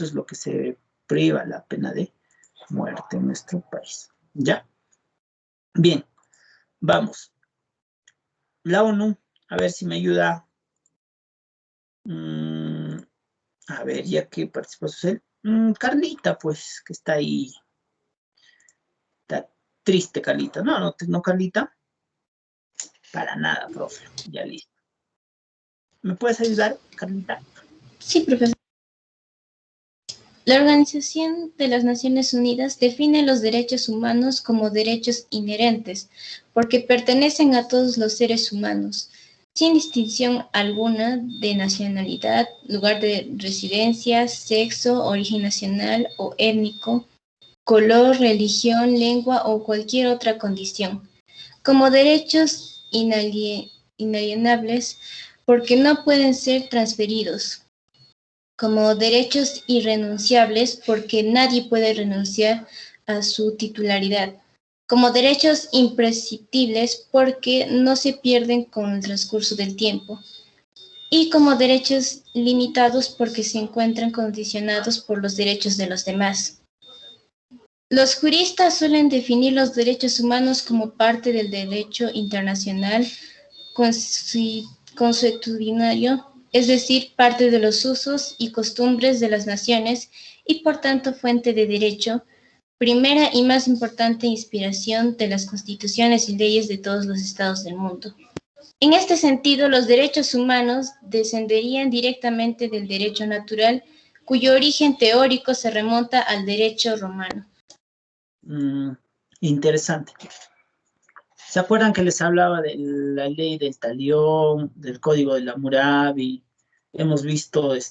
es lo que se priva la pena de muerte en nuestro país. ¿Ya? Bien, vamos. La ONU, a ver si me ayuda. A ver, ya que participó Susel. Carlita, pues, que está ahí. Está triste, Carlita. No, no, no, Carlita. Para nada, profe. Ya listo. ¿Me puedes ayudar, Carlita? Sí, profesor. La Organización de las Naciones Unidas define los derechos humanos como derechos inherentes, porque pertenecen a todos los seres humanos, sin distinción alguna de nacionalidad, lugar de residencia, sexo, origen nacional o étnico, color, religión, lengua o cualquier otra condición, como derechos inalienables, porque no pueden ser transferidos, como derechos irrenunciables porque nadie puede renunciar a su titularidad, como derechos imprescindibles porque no se pierden con el transcurso del tiempo, y como derechos limitados porque se encuentran condicionados por los derechos de los demás. Los juristas suelen definir los derechos humanos como parte del derecho internacional consuetudinario, es decir, parte de los usos y costumbres de las naciones y por tanto fuente de derecho, primera y más importante inspiración de las constituciones y leyes de todos los estados del mundo. En este sentido, los derechos humanos descenderían directamente del derecho natural, cuyo origen teórico se remonta al derecho romano. Interesante. ¿Se acuerdan que les hablaba de la ley del talión, del código de Hammurabi? Hemos visto el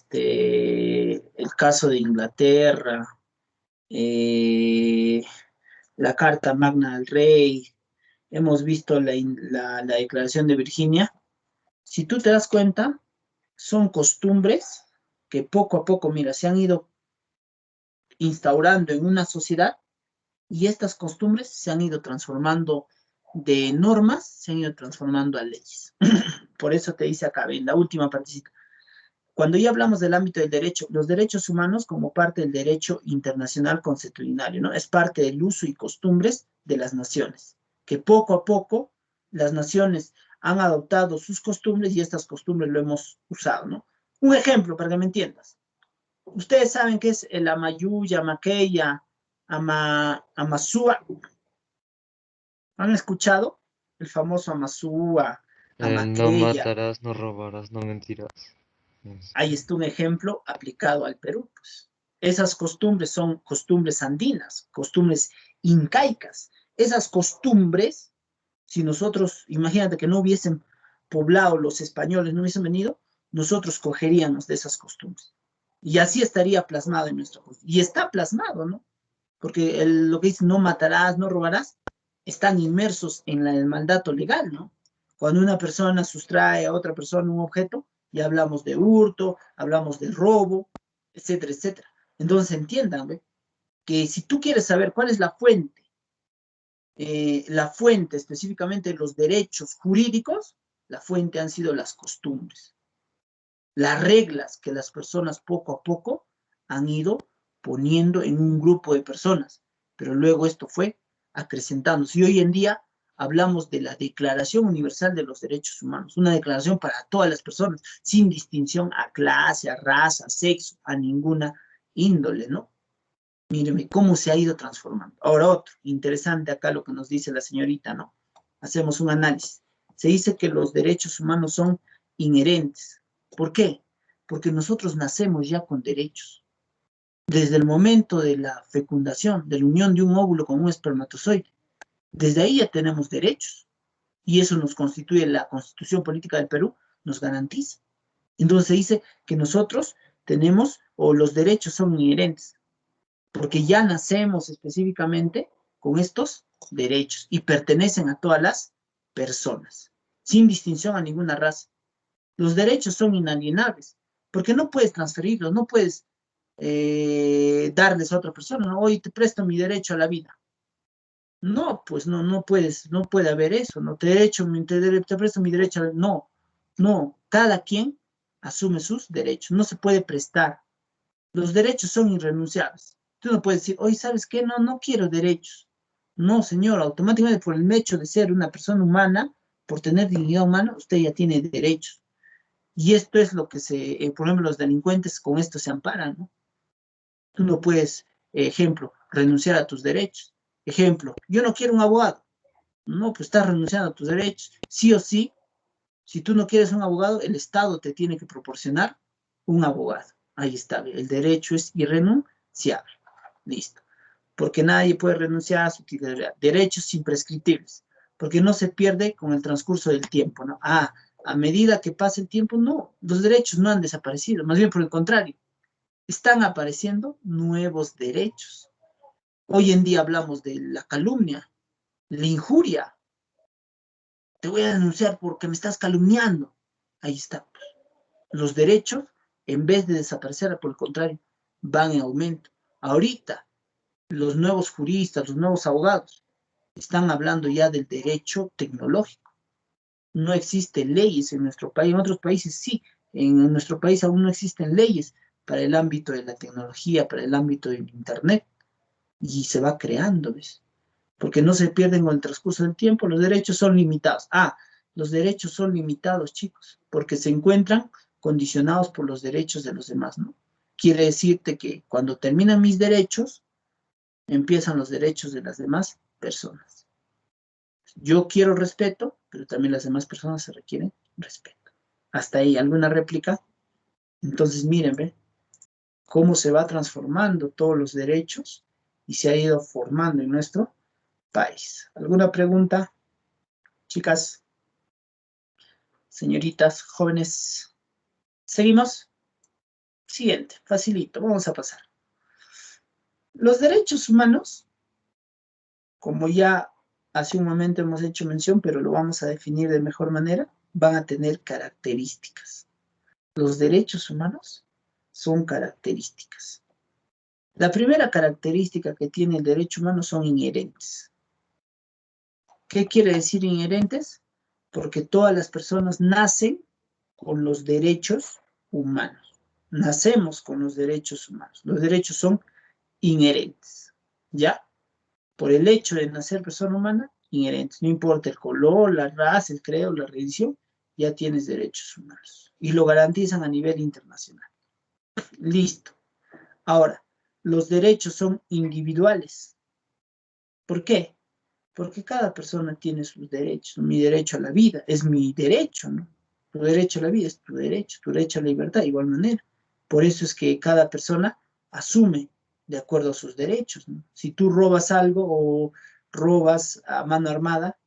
caso de Inglaterra, eh, la Carta Magna del Rey, hemos visto la Declaración de Virginia. Si tú te das cuenta, son costumbres que poco a poco, mira, se han ido instaurando en una sociedad y estas costumbres se han ido transformando de normas, se han ido transformando a leyes. Por eso te dice acá, en la última partecita, cuando ya hablamos del ámbito del derecho, los derechos humanos como parte del derecho internacional consuetudinario, ¿no? Es parte del uso y costumbres de las naciones, que poco a poco las naciones han adoptado sus costumbres y estas costumbres lo hemos usado, ¿no? Un ejemplo para que me entiendas. Ustedes saben qué es el Amayuya, Maqueya, Amasúa. ¿Han escuchado? El famoso Amasúa, No Amaqueya. matarás, no robarás, no mentirás. Ahí está un ejemplo aplicado al Perú. Pues. Esas costumbres son costumbres andinas, costumbres incaicas. Esas costumbres, si nosotros, imagínate que no hubiesen poblado los españoles, no hubiesen venido, nosotros cogeríamos de esas costumbres. Y así estaría plasmado en nuestra cultura. Y está plasmado, ¿no? Porque lo que dice no matarás, no robarás, están inmersos en el mandato legal, ¿no? Cuando una persona sustrae a otra persona un objeto, ya hablamos de hurto, hablamos de robo, etcétera, etcétera. Entonces entiendan, ¿ve? Que si tú quieres saber cuál es la fuente específicamente de los derechos jurídicos, la fuente han sido las costumbres, las reglas que las personas poco a poco han ido poniendo en un grupo de personas, pero luego esto fue acrecentándose. Y hoy en día hablamos de la Declaración Universal de los Derechos Humanos, una declaración para todas las personas, sin distinción a clase, a raza, a sexo, a ninguna índole, ¿no? Míreme cómo se ha ido transformando. Ahora otro, interesante acá lo que nos dice la señorita, ¿no? Hacemos un análisis. Se dice que los derechos humanos son inherentes. ¿Por qué? Porque nosotros nacemos ya con derechos. Desde el momento de la fecundación, de la unión de un óvulo con un espermatozoide, desde ahí ya tenemos derechos. Y eso nos constituye la Constitución Política del Perú, nos garantiza. Entonces se dice que nosotros tenemos, o los derechos son inherentes, porque ya nacemos específicamente con estos derechos y pertenecen a todas las personas, sin distinción a ninguna raza. Los derechos son inalienables, porque no puedes transferirlos, no puedes darles a otra persona, ¿no? Hoy te presto mi derecho a la vida. No, pues no puedes, no puede haber eso, no te presto mi derecho a la vida. No, cada quien asume sus derechos, no se puede prestar. Los derechos son irrenunciables. Tú no puedes decir, oye, ¿sabes qué? No quiero derechos. No, señor, automáticamente por el hecho de ser una persona humana, por tener dignidad humana, usted ya tiene derechos. Y esto es lo que por ejemplo, los delincuentes con esto se amparan, ¿no? Tú no puedes, ejemplo, renunciar a tus derechos. Ejemplo, yo no quiero un abogado. No, pues estás renunciando a tus derechos. Sí o sí, si tú no quieres un abogado, el Estado te tiene que proporcionar un abogado. Ahí está, el derecho es irrenunciable. Listo. Porque nadie puede renunciar a su titularidad. Derechos imprescriptibles. Porque no se pierde con el transcurso del tiempo, ¿no? A medida que pasa el tiempo, no. Los derechos no han desaparecido. Más bien por el contrario. Están apareciendo nuevos derechos. Hoy en día hablamos de la calumnia, la injuria. Te voy a denunciar porque me estás calumniando. Ahí está. Los derechos, en vez de desaparecer, por el contrario, van en aumento. Ahorita, los nuevos juristas, los nuevos abogados, están hablando ya del derecho tecnológico. No existen leyes en nuestro país. En otros países sí. En nuestro país aún no existen leyes para el ámbito de la tecnología, para el ámbito del Internet. Y se va creando, ¿ves? Porque no se pierden con el transcurso del tiempo, los derechos son limitados. Los derechos son limitados, chicos, porque se encuentran condicionados por los derechos de los demás, ¿no? Quiere decirte que cuando terminan mis derechos, empiezan los derechos de las demás personas. Yo quiero respeto, pero también las demás personas se requieren respeto. Hasta ahí, ¿alguna réplica? Entonces, miren, ¿ve? Cómo se va transformando todos los derechos y se ha ido formando en nuestro país. ¿Alguna pregunta, chicas, señoritas, jóvenes? ¿Seguimos? Siguiente, facilito, vamos a pasar. Los derechos humanos, como ya hace un momento hemos hecho mención, pero lo vamos a definir de mejor manera, van a tener características. Los derechos humanos son características. La primera característica que tiene el derecho humano son inherentes. ¿Qué quiere decir inherentes? Porque todas las personas nacen con los derechos humanos. Nacemos con los derechos humanos. Los derechos son inherentes, ¿ya? Por el hecho de nacer persona humana, inherentes. No importa el color, la raza, el credo, la religión, ya tienes derechos humanos. Y lo garantizan a nivel internacional. Listo. Ahora, los derechos son individuales. ¿Por qué? Porque cada persona tiene sus derechos. Mi derecho a la vida es mi derecho, ¿no? Tu derecho a la vida es tu derecho a la libertad de igual manera. Por eso es que cada persona asume de acuerdo a sus derechos, ¿no? Si tú robas algo o robas a mano armada,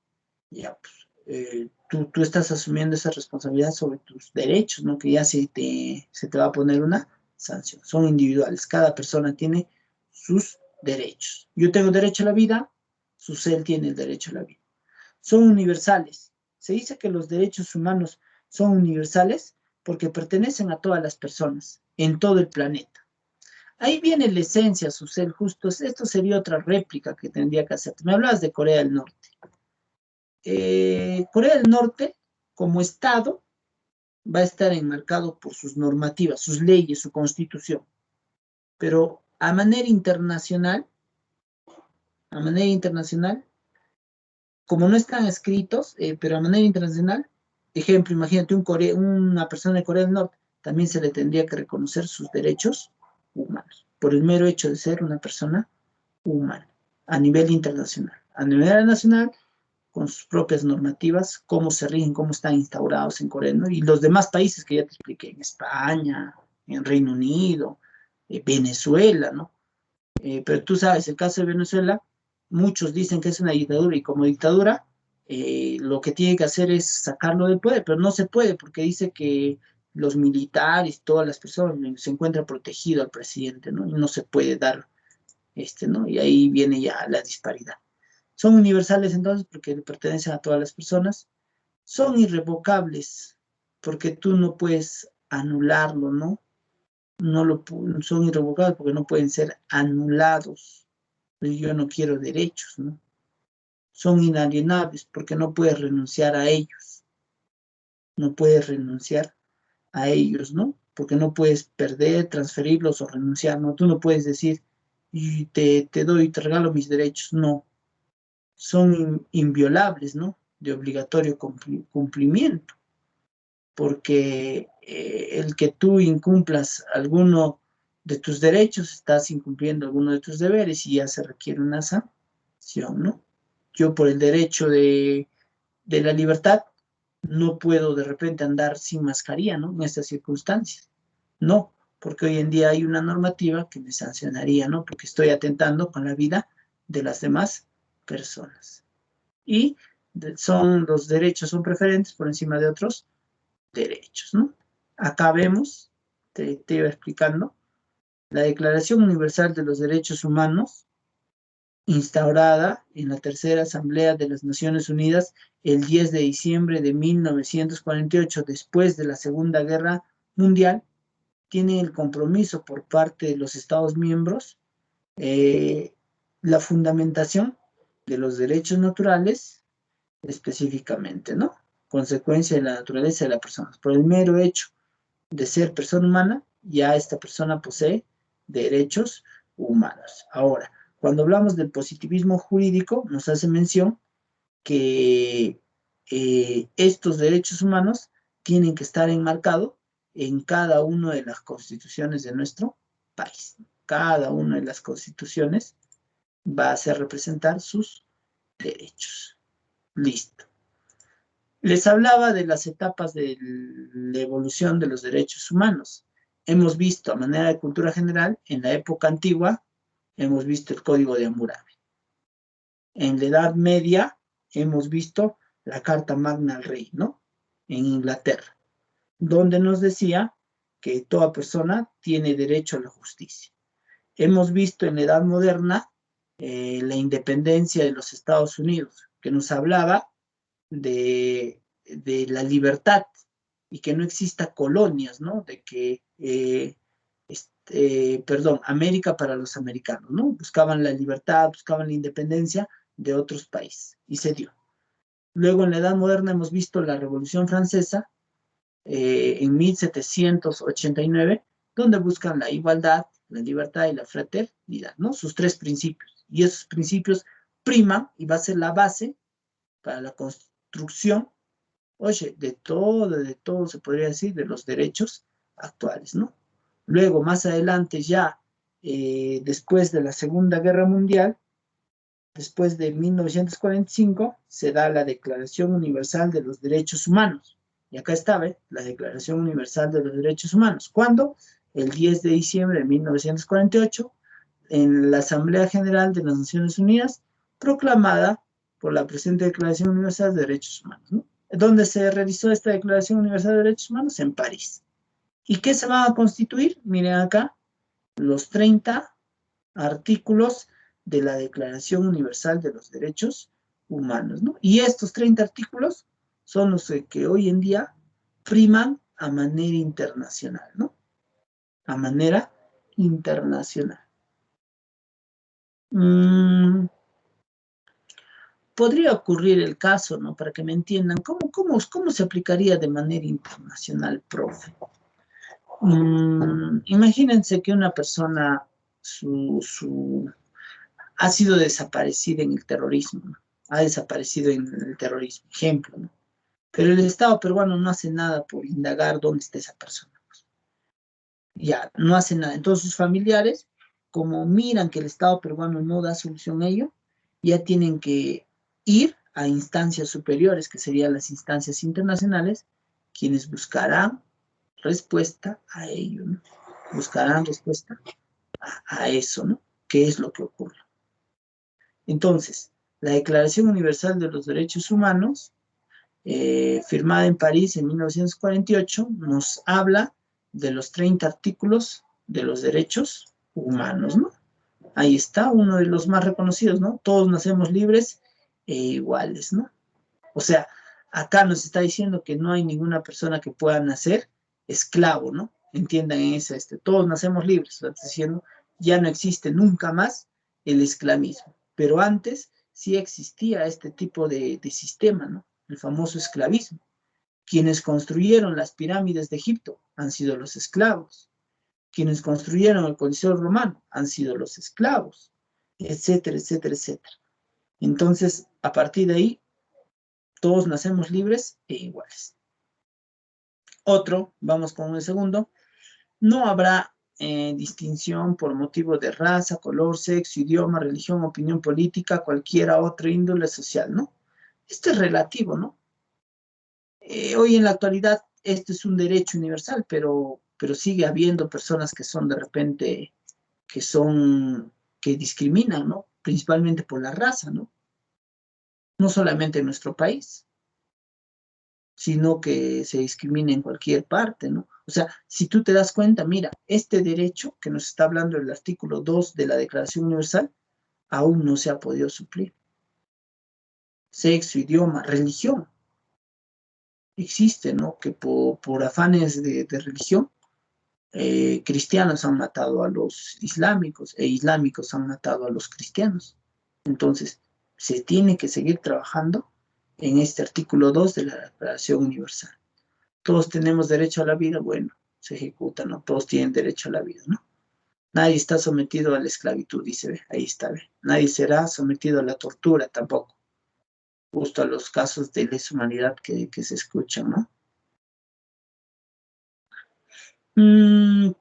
ya, pues, tú estás asumiendo esa responsabilidad sobre tus derechos, ¿no? Que ya se te va a poner una sanción. Son individuales. Cada persona tiene sus derechos. Yo tengo derecho a la vida, Susel tiene el derecho a la vida. Son universales. Se dice que los derechos humanos son universales porque pertenecen a todas las personas en todo el planeta. Ahí viene la esencia, Susel, justo. Esto sería otra réplica que tendría que hacer. Me hablabas de Corea del Norte. Corea del Norte, como Estado, va a estar enmarcado por sus normativas, sus leyes, su constitución. Pero a manera internacional, como no están escritos, pero a manera internacional, ejemplo, imagínate una persona de Corea del Norte, también se le tendría que reconocer sus derechos humanos, por el mero hecho de ser una persona humana, a nivel internacional. A nivel nacional, con sus propias normativas, cómo se rigen, cómo están instaurados en Corea, ¿no? Y los demás países que ya te expliqué, en España, en Reino Unido, Venezuela, ¿no? Pero tú sabes, el caso de Venezuela, muchos dicen que es una dictadura y como dictadura lo que tiene que hacer es sacarlo del poder, pero no se puede porque dice que los militares, todas las personas se encuentran protegidos al presidente, ¿no? Y no se puede dar, ¿no? Y ahí viene ya la disparidad. Son universales entonces porque le pertenecen a todas las personas. Son irrevocables porque tú no puedes anularlo, ¿no? Son irrevocables porque no pueden ser anulados. Yo no quiero derechos, ¿no? Son inalienables porque no puedes renunciar a ellos. No puedes renunciar a ellos, ¿no? Porque no puedes perder, transferirlos o renunciar, ¿no? Tú no puedes decir, y te regalo mis derechos, no. Son inviolables, ¿no? de obligatorio cumplimiento, porque el que tú incumplas alguno de tus derechos, estás incumpliendo alguno de tus deberes y ya se requiere una sanción, ¿no? Yo por el derecho de la libertad no puedo de repente andar sin mascarilla, ¿no? En estas circunstancias. No, porque hoy en día hay una normativa que me sancionaría, ¿no? Porque estoy atentando con la vida de las demás personas. Y los derechos son preferentes por encima de otros derechos, ¿no? Acá vemos, te iba explicando, la Declaración Universal de los Derechos Humanos, instaurada en la Tercera Asamblea de las Naciones Unidas el 10 de diciembre de 1948, después de la Segunda Guerra Mundial, tiene el compromiso por parte de los Estados miembros, la fundamentación de los derechos naturales, específicamente, ¿no? Consecuencia de la naturaleza de la persona. Por el mero hecho de ser persona humana, ya esta persona posee derechos humanos. Ahora, cuando hablamos del positivismo jurídico, nos hace mención que estos derechos humanos tienen que estar enmarcados en cada una de las constituciones de nuestro país. Cada una de las constituciones va a hacer representar sus derechos. Listo. Les hablaba de las etapas de la evolución de los derechos humanos. Hemos visto, a manera de cultura general, en la época antigua, hemos visto el Código de Hammurabi. En la Edad Media, hemos visto la Carta Magna al Rey, ¿no? En Inglaterra, donde nos decía que toda persona tiene derecho a la justicia. Hemos visto en la Edad Moderna la independencia de los Estados Unidos, que nos hablaba de la libertad y que no exista colonias, ¿no? De que, América para los americanos, ¿no? Buscaban la libertad, buscaban la independencia de otros países y se dio. Luego en la Edad Moderna hemos visto la Revolución Francesa en 1789, donde buscan la igualdad, la libertad y la fraternidad, ¿no? Sus tres principios. Y esos principios priman y va a ser la base para la construcción, oye, de todo se podría decir, de los derechos actuales, ¿no? Luego, más adelante ya, después de la Segunda Guerra Mundial, después de 1945, se da la Declaración Universal de los Derechos Humanos. Y acá estaba la Declaración Universal de los Derechos Humanos. ¿Cuándo? El 10 de diciembre de 1948, en la Asamblea General de las Naciones Unidas, proclamada por la presente Declaración Universal de Derechos Humanos, ¿no? ¿Dónde se realizó esta Declaración Universal de Derechos Humanos? En París. ¿Y qué se van a constituir? Miren acá, los 30 artículos de la Declaración Universal de los Derechos Humanos, ¿no? Y estos 30 artículos son los que hoy en día priman a manera internacional, ¿no? A manera internacional. Podría ocurrir el caso, ¿no? Para que me entiendan, ¿cómo se aplicaría de manera internacional, profe? Imagínense que una persona ha sido desaparecida en el terrorismo, ¿no? Ha desaparecido en el terrorismo, ejemplo, ¿no? Pero el Estado peruano no hace nada por indagar dónde está esa persona. Ya, no hace nada. Entonces sus familiares, como miran que el Estado peruano no da solución a ello, ya tienen que ir a instancias superiores, que serían las instancias internacionales, quienes buscarán respuesta a ello, ¿no? Buscarán respuesta a eso, ¿no? ¿Qué es lo que ocurre? Entonces, la Declaración Universal de los Derechos Humanos, firmada en París en 1948, nos habla de los 30 artículos de los derechos humanos, ¿no? Ahí está, uno de los más reconocidos, ¿no? Todos nacemos libres e iguales, ¿no? O sea, acá nos está diciendo que no hay ninguna persona que pueda nacer esclavo, ¿no? Entiendan eso, todos nacemos libres, está diciendo, ya no existe nunca más el esclavismo, pero antes sí existía este tipo de sistema, ¿no? El famoso esclavismo. Quienes construyeron las pirámides de Egipto han sido los esclavos. Quienes construyeron el Coliseo Romano han sido los esclavos, etcétera, etcétera, etcétera. Entonces, a partir de ahí, Todos nacemos libres e iguales. Otro, vamos con el segundo. No habrá distinción por motivo de raza, color, sexo, idioma, religión, opinión política, cualquiera otra índole social, ¿no? Esto es relativo, ¿no? Hoy en la actualidad este es un derecho universal, pero sigue habiendo personas que son de repente, que discriminan, ¿no? Principalmente por la raza, ¿no? No solamente en nuestro país, sino que se discrimina en cualquier parte, ¿no? O sea, si tú te das cuenta, mira, este derecho que nos está hablando el artículo 2 de la Declaración Universal, aún no se ha podido suplir. Sexo, idioma, religión. Existe, ¿no? Que por afanes de religión, cristianos han matado a los islámicos e islámicos han matado a los cristianos. Entonces, se tiene que seguir trabajando en este artículo 2 de la Declaración Universal. Todos tenemos derecho a la vida, bueno, se ejecuta, ¿no? Todos tienen derecho a la vida, ¿no? Nadie está sometido a la esclavitud, dice, ve, ahí está, ve. Nadie será sometido a la tortura tampoco. Justo a los casos de deshumanidad que se escuchan, ¿no?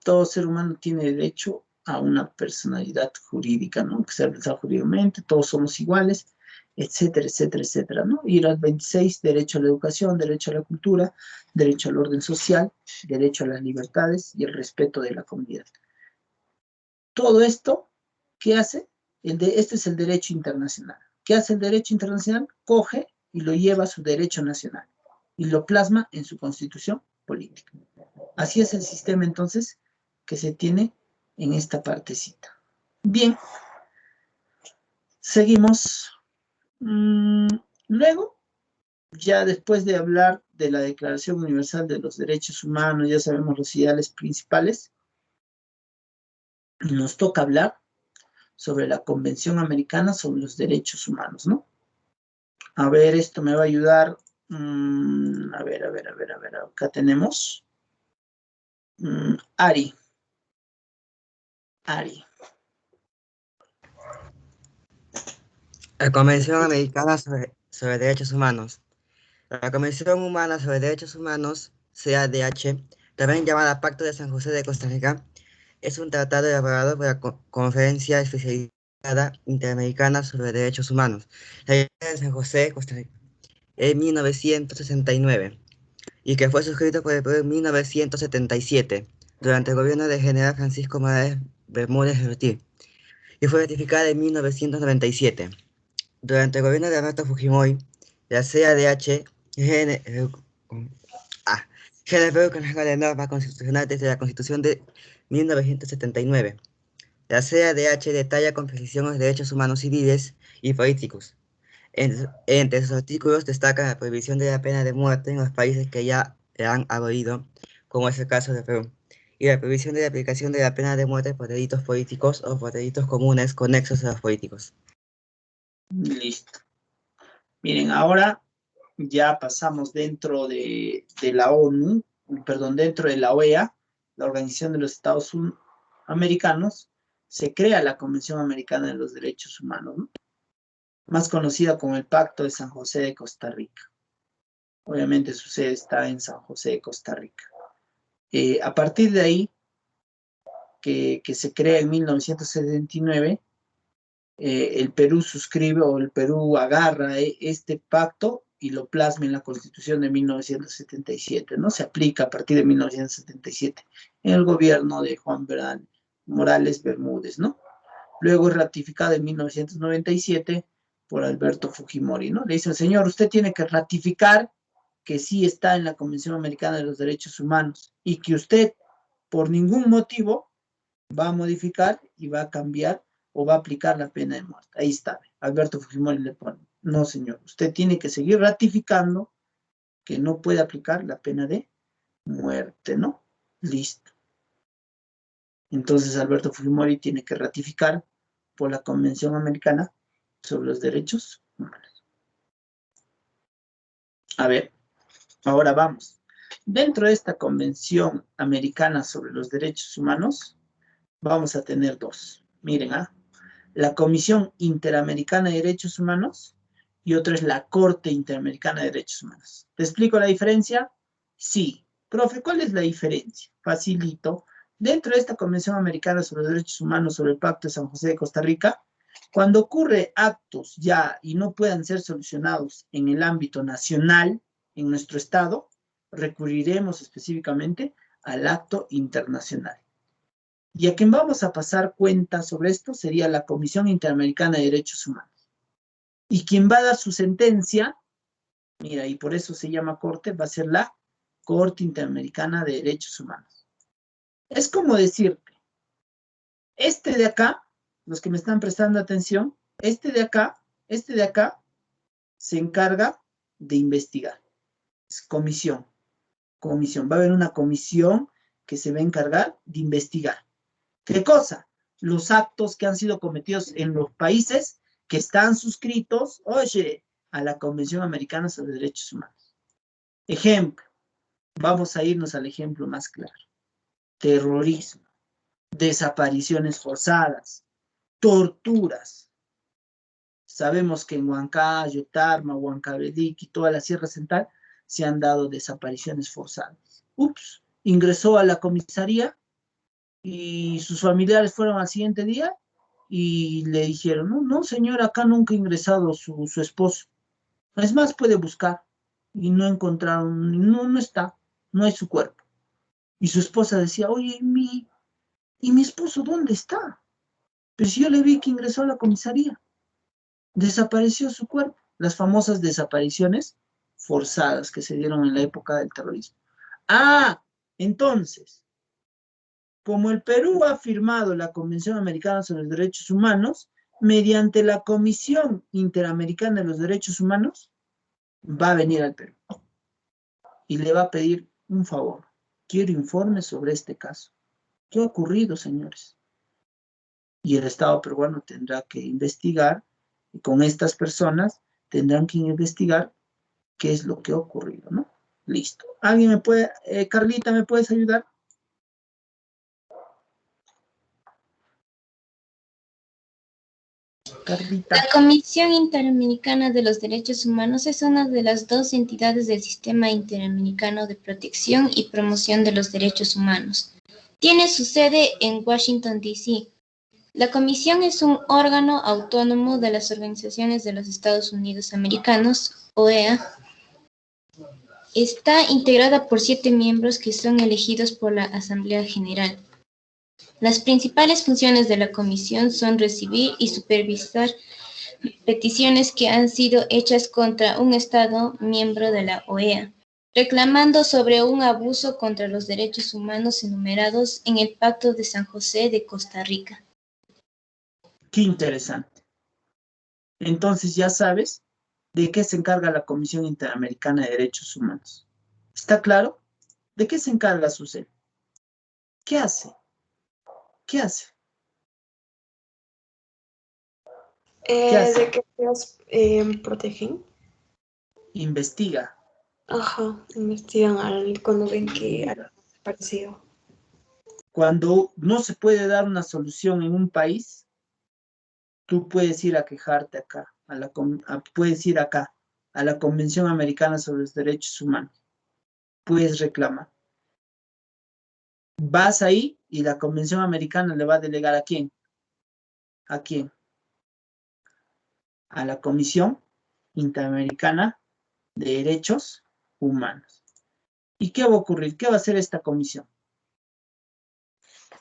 Todo ser humano tiene derecho a una personalidad jurídica, ¿no? Que sea pensado jurídicamente, todos somos iguales, etcétera, etcétera, etcétera, ¿no? Y al 26, derecho a la educación, derecho a la cultura, derecho al orden social, derecho a las libertades y el respeto de la comunidad. Todo esto, ¿qué hace? Este es el derecho internacional. ¿Qué hace el derecho internacional? Coge y lo lleva a su derecho nacional y lo plasma en su constitución política. Así es el sistema, entonces, que se tiene en esta partecita. Bien, seguimos. Luego, ya después de hablar de la Declaración Universal de los Derechos Humanos, ya sabemos los ideales principales, nos toca hablar sobre la Convención Americana sobre los Derechos Humanos, ¿no? A ver, esto me va a ayudar. A ver, acá tenemos. Ari. La Convención Americana sobre Derechos Humanos. La Convención Humana sobre Derechos Humanos, CADH, también llamada Pacto de San José de Costa Rica, es un tratado elaborado por la Conferencia Especializada Interamericana sobre Derechos Humanos, la de San José, Costa Rica, en 1969, y que fue suscrito por el Perú en 1977, durante el gobierno del general Francisco Morales Bermúdez Ortiz, y fue ratificada en 1997. Durante el gobierno de Alberto Fujimori, la CADH generó con la norma constitucional desde la Constitución de 1979. La CADH detalla con precisión los derechos humanos civiles y políticos. Entre sus artículos destaca la prohibición de la pena de muerte en los países que ya la han abolido, como es el caso de Perú, y la prohibición de la aplicación de la pena de muerte por delitos políticos o por delitos comunes conexos a los políticos. Listo. Miren, ahora ya pasamos dentro de la ONU, perdón, dentro de la OEA, la Organización de los Estados Americanos, se crea la Convención Americana de los Derechos Humanos, ¿no? Más conocida como el Pacto de San José de Costa Rica. Obviamente su sede está en San José de Costa Rica. A partir de ahí, que se crea en 1979, el Perú suscribe o el Perú agarra este pacto y lo plasma en la Constitución de 1977, ¿no? Se aplica a partir de 1977 en el gobierno de Juan Morales Bermúdez, ¿no? Luego es ratificado en 1997 por Alberto Fujimori, ¿no? Le dice al señor, usted tiene que ratificar que sí está en la Convención Americana de los Derechos Humanos y que usted por ningún motivo va a modificar y va a cambiar o va a aplicar la pena de muerte. Ahí está. Alberto Fujimori le pone, no señor, usted tiene que seguir ratificando que no puede aplicar la pena de muerte, ¿no? Listo. Entonces Alberto Fujimori tiene que ratificar por la Convención Americana sobre los Derechos Humanos. A ver, ahora vamos. Dentro de esta Convención Americana sobre los Derechos Humanos, vamos a tener dos. Miren, la Comisión Interamericana de Derechos Humanos y otro es la Corte Interamericana de Derechos Humanos. ¿Te explico la diferencia? Sí. Profe, ¿cuál es la diferencia? Facilito. Dentro de esta Convención Americana sobre los Derechos Humanos, sobre el Pacto de San José de Costa Rica, cuando ocurre actos ya y no puedan ser solucionados en el ámbito nacional, en nuestro estado, recurriremos específicamente al acto internacional. Y a quien vamos a pasar cuenta sobre esto sería la Comisión Interamericana de Derechos Humanos. Y quien va a dar su sentencia, mira, y por eso se llama corte, va a ser la Corte Interamericana de Derechos Humanos. Es como decirte, este de acá, los que me están prestando atención, este de acá, se encarga de investigar. Es comisión. Va a haber una comisión que se va a encargar de investigar. ¿Qué cosa? Los actos que han sido cometidos en los países que están suscritos, oye, a la Convención Americana sobre Derechos Humanos. Ejemplo, vamos a irnos al ejemplo más claro. Terrorismo, desapariciones forzadas, torturas. Sabemos que en Huancayo, Tarma, Huancavelic y toda la Sierra Central se han dado desapariciones forzadas. Ups, ingresó a la comisaría y sus familiares fueron al siguiente día y le dijeron, no, señora, acá nunca ha ingresado su esposo. Es más, puede buscar. Y no encontraron, no está, no hay su cuerpo. Y su esposa decía, oye, ¿y mi esposo dónde está? Pero si yo le vi que ingresó a la comisaría. Desapareció su cuerpo. Las famosas desapariciones forzadas que se dieron en la época del terrorismo. Entonces, como el Perú ha firmado la Convención Americana sobre los Derechos Humanos, mediante la Comisión Interamericana de los Derechos Humanos, va a venir al Perú y le va a pedir un favor. Quiero informes sobre este caso. ¿Qué ha ocurrido, señores? Y el Estado peruano tendrá que investigar, y con estas personas tendrán que investigar qué es lo que ha ocurrido, ¿no? Listo. ¿Alguien me puede, Carlita, ¿me puedes ayudar? Carlita. La Comisión Interamericana de los Derechos Humanos es una de las dos entidades del Sistema Interamericano de Protección y Promoción de los Derechos Humanos. Tiene su sede en Washington, D.C. La Comisión es un órgano autónomo de las Organizaciones de los Estados Unidos Americanos, OEA. Está integrada por 7 miembros que son elegidos por la Asamblea General. Las principales funciones de la Comisión son recibir y supervisar peticiones que han sido hechas contra un Estado miembro de la OEA, reclamando sobre un abuso contra los derechos humanos enumerados en el Pacto de San José de Costa Rica. Qué interesante. Entonces ya sabes de qué se encarga la Comisión Interamericana de Derechos Humanos. ¿Está claro? ¿De qué se encarga Susel? ¿Qué hace? ¿Qué hace? ¿Qué hace? ¿De qué ellos protegen? Investiga. Ajá, investigan cuando ven que ha desaparecido. Cuando no se puede dar una solución en un país, tú puedes ir a quejarte acá, puedes ir acá, a la Convención Americana sobre los Derechos Humanos. Puedes reclamar. Vas ahí y la Convención Americana le va a delegar ¿a quién? ¿A quién? A la Comisión Interamericana de Derechos Humanos. ¿Y qué va a ocurrir? ¿Qué va a hacer esta comisión?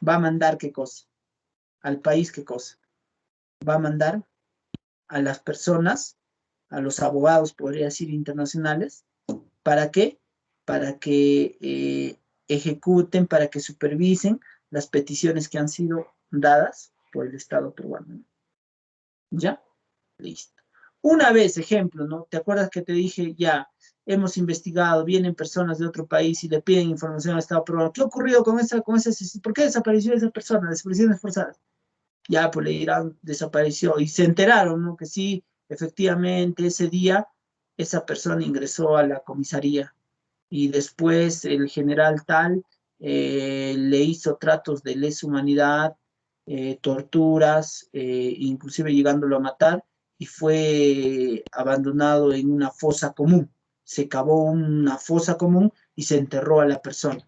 Va a mandar ¿qué cosa? Al país ¿qué cosa? Va a mandar a las personas, a los abogados, podría decir, internacionales. ¿Para qué? Para que ejecuten, para que supervisen las peticiones que han sido dadas por el Estado peruano. ¿Ya? Listo. Una vez, ejemplo, ¿no? ¿Te acuerdas que te dije ya, hemos investigado, vienen personas de otro país y le piden información al Estado peruano? ¿Qué ha ocurrido con esa, por qué desapareció esa persona? Desapariciones forzadas. Ya, pues le dirán, desapareció. Y se enteraron, ¿no? Que sí, efectivamente, ese día esa persona ingresó a la comisaría y después el general tal le hizo tratos de lesa humanidad, torturas, inclusive llegándolo a matar, y fue abandonado en una fosa común. Se cavó una fosa común y se enterró a la persona.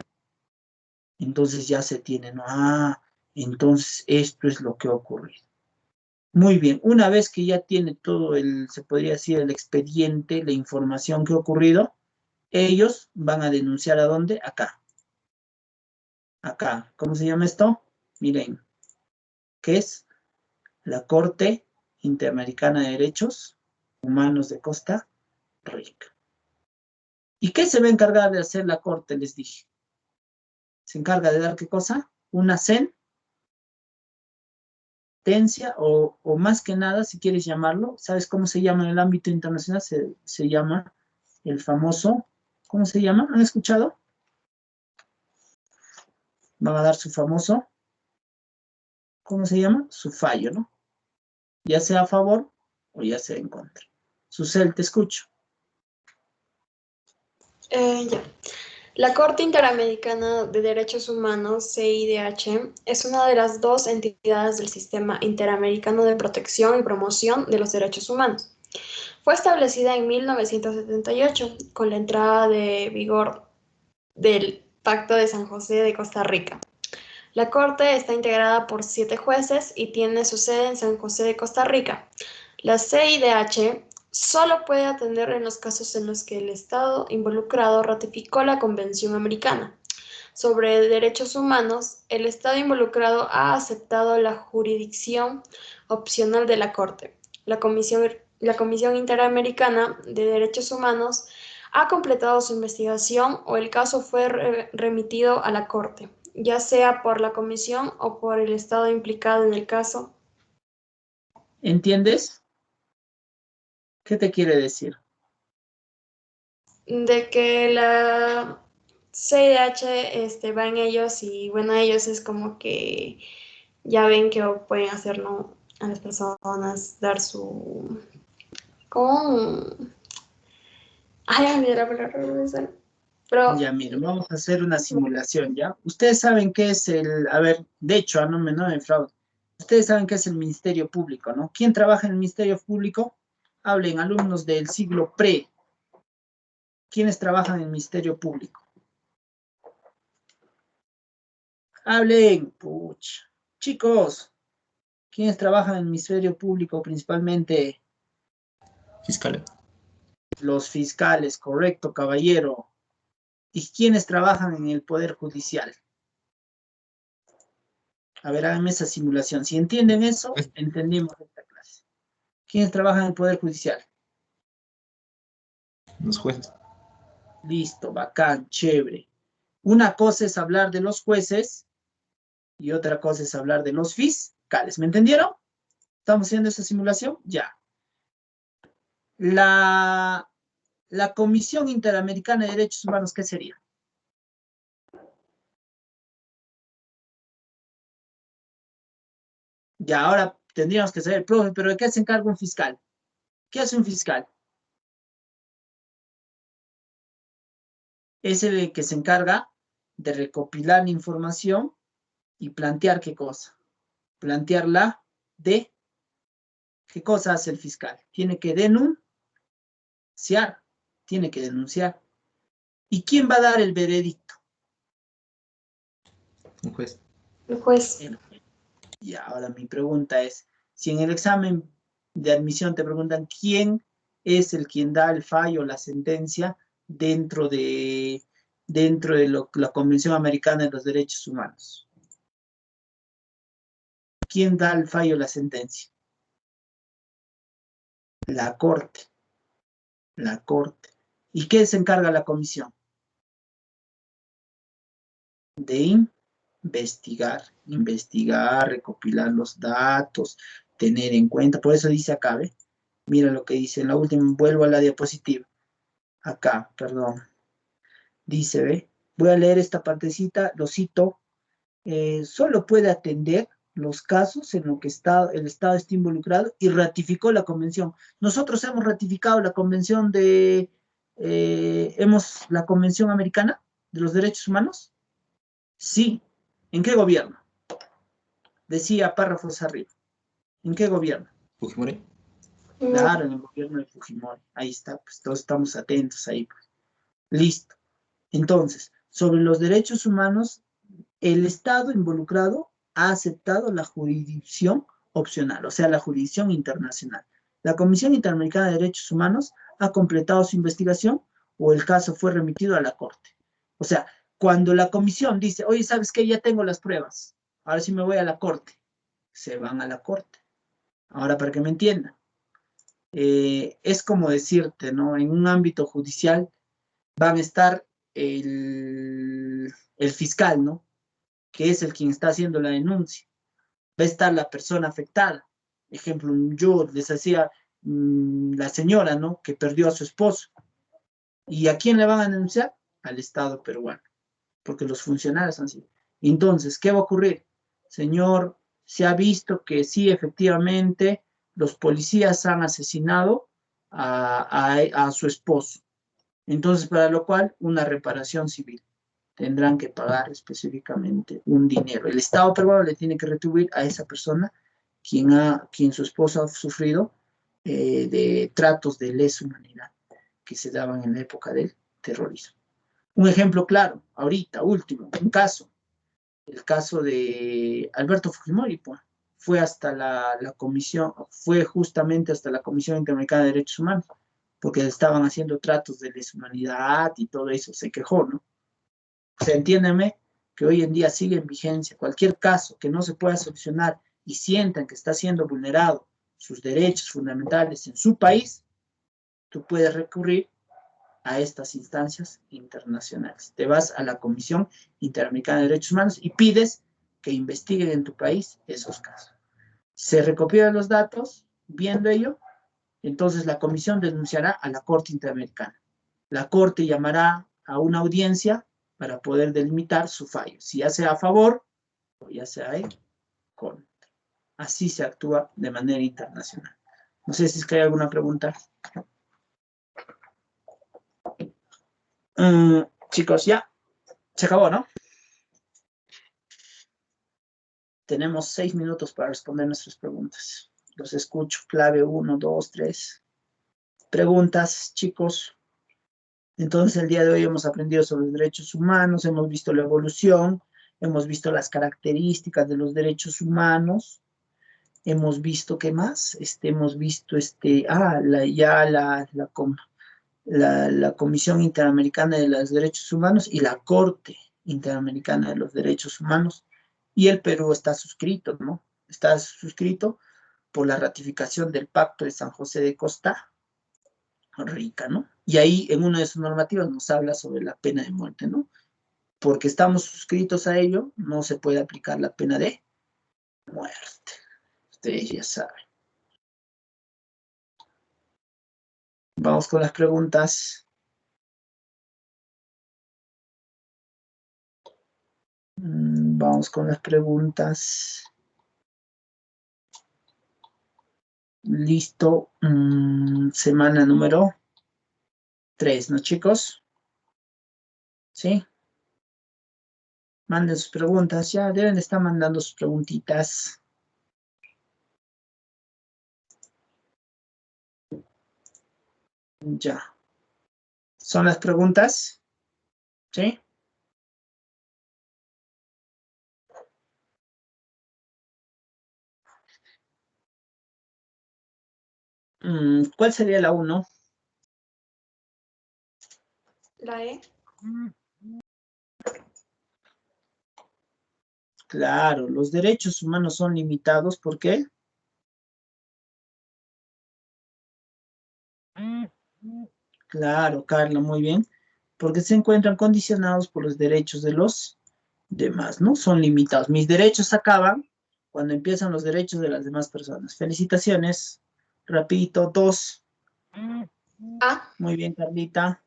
Entonces ya se tiene, ¿no? Ah, entonces esto es lo que ha ocurrido. Muy bien, una vez que ya tiene todo se podría decir, el expediente, la información que ha ocurrido, ellos van a denunciar ¿a dónde? Acá. Acá. ¿Cómo se llama esto? Miren, ¿qué es? La Corte Interamericana de Derechos Humanos de Costa Rica. ¿Y qué se va a encargar de hacer la Corte? Les dije. Se encarga de dar ¿qué cosa? Una sentencia o más que nada, si quieres llamarlo, ¿sabes cómo se llama en el ámbito internacional? Se llama el famoso, ¿cómo se llama? ¿Han escuchado? Van a dar su famoso, ¿cómo se llama? Su fallo, ¿no? Ya sea a favor o ya sea en contra. Susel, te escucho. Ya. La Corte Interamericana de Derechos Humanos, CIDH, es una de las dos entidades del Sistema Interamericano de Protección y Promoción de los Derechos Humanos. Fue establecida en 1978 con la entrada de vigor del Pacto de San José de Costa Rica. La Corte está integrada por 7 jueces y tiene su sede en San José de Costa Rica. La CIDH solo puede atender en los casos en los que el Estado involucrado ratificó la Convención Americana sobre Derechos Humanos. El Estado involucrado ha aceptado la jurisdicción opcional de la Corte. La Comisión Interamericana de Derechos Humanos ha completado su investigación o el caso fue remitido a la Corte, ya sea por la Comisión o por el Estado implicado en el caso. ¿Entiendes? ¿Qué te quiere decir? De que la CIDH va en ellos y bueno, ellos es como que ya ven que pueden hacer, ¿no? A las personas dar su... ¿Cómo? Ay, mira la palabra. Pero Ya, miren, vamos a hacer una simulación, ¿ya? Ustedes saben qué es a ver, de hecho, no me fraude. Ustedes saben qué es el Ministerio Público, ¿no? ¿Quién trabaja en el Ministerio Público? Hablen, alumnos del siglo pre. ¿Quiénes trabajan en el Ministerio Público? Hablen, pucha. Chicos, ¿quiénes trabajan en el Ministerio Público? Principalmente Fiscal. los fiscales, correcto, caballero. ¿Y quiénes trabajan en el Poder Judicial? A ver, háganme esa simulación. Si entienden eso, entendimos esta clase. ¿Quiénes trabajan en el Poder Judicial? Los jueces. Listo, bacán, chévere. Una cosa es hablar de los jueces y otra cosa es hablar de los fiscales. ¿Me entendieron? ¿Estamos haciendo esa simulación? Ya. La Comisión Interamericana de Derechos Humanos, ¿qué sería? Ya, ahora tendríamos que saber, profe, pero ¿de qué se encarga un fiscal? ¿Qué hace un fiscal? Es el que se encarga de recopilar la información y plantear qué cosa. Plantearla de qué cosa hace el fiscal. Tiene que denunciar. Tiene que denunciar. ¿Y quién va a dar el veredicto? Un juez. el juez. Y ahora mi pregunta es, si en el examen de admisión te preguntan quién es el quien da el fallo, la sentencia, dentro de la Convención Americana de los Derechos Humanos. ¿Quién da el fallo, la sentencia? La Corte. La Corte. ¿Y qué se encarga la comisión? De investigar, recopilar los datos, tener en cuenta. Por eso dice acá, ¿ve? Mira lo que dice en la última, vuelvo a la diapositiva. Acá, perdón. Dice, ¿ve? Voy a leer esta partecita, lo cito. Solo puede atender los casos en los que el Estado esté involucrado y ratificó la convención. Nosotros hemos ratificado la convención la Convención Americana de los Derechos Humanos. Sí. ¿En qué gobierno? Decía párrafos arriba. ¿En qué gobierno? Fujimori. Claro, en el gobierno de Fujimori. Ahí está, pues todos estamos atentos ahí, pues. Listo. Entonces, sobre los derechos humanos, el Estado involucrado ha aceptado la jurisdicción opcional, o sea, la jurisdicción internacional. La Comisión Interamericana de Derechos Humanos ha completado su investigación o el caso fue remitido a la Corte. O sea, cuando la comisión dice, oye, ¿sabes qué? Ya tengo las pruebas, ahora sí me voy a la Corte, se van a la Corte. Ahora, para que me entiendan, es como decirte, ¿no? En un ámbito judicial van a estar el fiscal, ¿no? Que es el quien está haciendo la denuncia. Va a estar la persona afectada. Ejemplo, yo les hacía la señora, ¿no? Que perdió a su esposo. ¿Y a quién le van a denunciar? Al Estado peruano, porque los funcionarios han sido. Entonces, ¿qué va a ocurrir? Señor, se ha visto que sí, efectivamente, los policías han asesinado a su esposo. Entonces, para lo cual, una reparación civil. Tendrán que pagar específicamente un dinero. El Estado peruano le tiene que retribuir a esa persona quien su esposo ha sufrido de tratos de lesa humanidad que se daban en la época del terrorismo. Un ejemplo claro, ahorita, último, un caso, el caso de Alberto Fujimori, pues, fue hasta la comisión, fue justamente hasta la Comisión Interamericana de Derechos Humanos, porque estaban haciendo tratos de lesa humanidad y todo eso, se quejó, ¿no? O sea, entiéndeme que hoy en día sigue en vigencia cualquier caso que no se pueda solucionar y sientan que está siendo vulnerado sus derechos fundamentales en su país, tú puedes recurrir a estas instancias internacionales. Te vas a la Comisión Interamericana de Derechos Humanos y pides que investiguen en tu país esos casos. Se recopilan los datos, viendo ello, entonces la comisión denunciará a la Corte Interamericana. La Corte llamará a una audiencia para poder delimitar su fallo, si ya sea a favor o ya sea en contra. Así se actúa de manera internacional. No sé si es que hay alguna pregunta. Chicos, ya se acabó, ¿no? Tenemos 6 minutos para responder nuestras preguntas. Los escucho. Clave 1, 2, 3. Preguntas, chicos. Entonces, el día de hoy hemos aprendido sobre los derechos humanos, hemos visto la evolución, hemos visto las características de los derechos humanos, hemos visto, ¿qué más? Hemos visto, la Comisión Interamericana de los Derechos Humanos y la Corte Interamericana de los Derechos Humanos. Y el Perú está suscrito, ¿no? Está suscrito por la ratificación del Pacto de San José de Costa Rica, ¿no? Y ahí en una de sus normativas nos habla sobre la pena de muerte, ¿no? Porque estamos suscritos a ello, no se puede aplicar la pena de muerte. Ustedes ya saben. Vamos con las preguntas. Vamos con las preguntas. Listo. Semana número 3, ¿no, chicos? ¿Sí? Manden sus preguntas. Ya deben de estar mandando sus preguntitas. Ya. ¿Son las preguntas? ¿Sí? ¿Cuál sería la 1? La E. Claro, los derechos humanos son limitados. ¿Por qué? Claro, Carla, muy bien. Porque se encuentran condicionados por los derechos de los demás, ¿no? Son limitados. Mis derechos acaban cuando empiezan los derechos de las demás personas. Felicitaciones. Rapidito, 2. A. Muy bien, Carlita.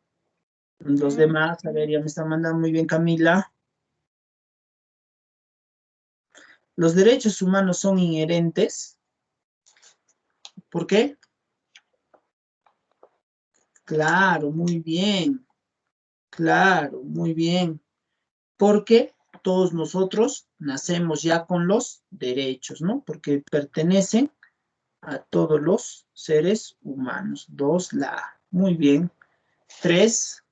Los demás, a ver, ya me están mandando muy bien, Camila. Los derechos humanos son inherentes. ¿Por qué? Claro, muy bien. Claro, muy bien. Porque todos nosotros nacemos ya con los derechos, ¿no? Porque pertenecen a todos los seres humanos. 2, la A. Muy bien. 3.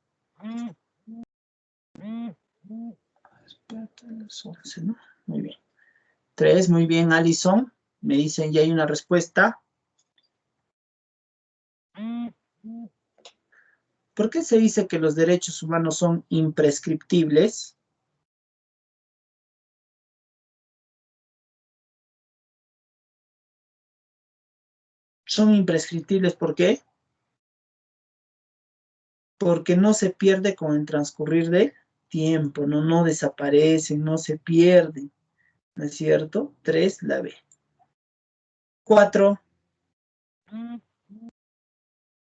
Espérate, las 11, ¿no? Muy bien. 3, muy bien, Alison. Me dicen, ya hay una respuesta. ¿Por qué se dice que los derechos humanos son imprescriptibles? Son imprescriptibles, ¿por qué? Porque no se pierde con el transcurrir del tiempo, no desaparecen, no se pierden, ¿no es cierto? 3, la B. 4.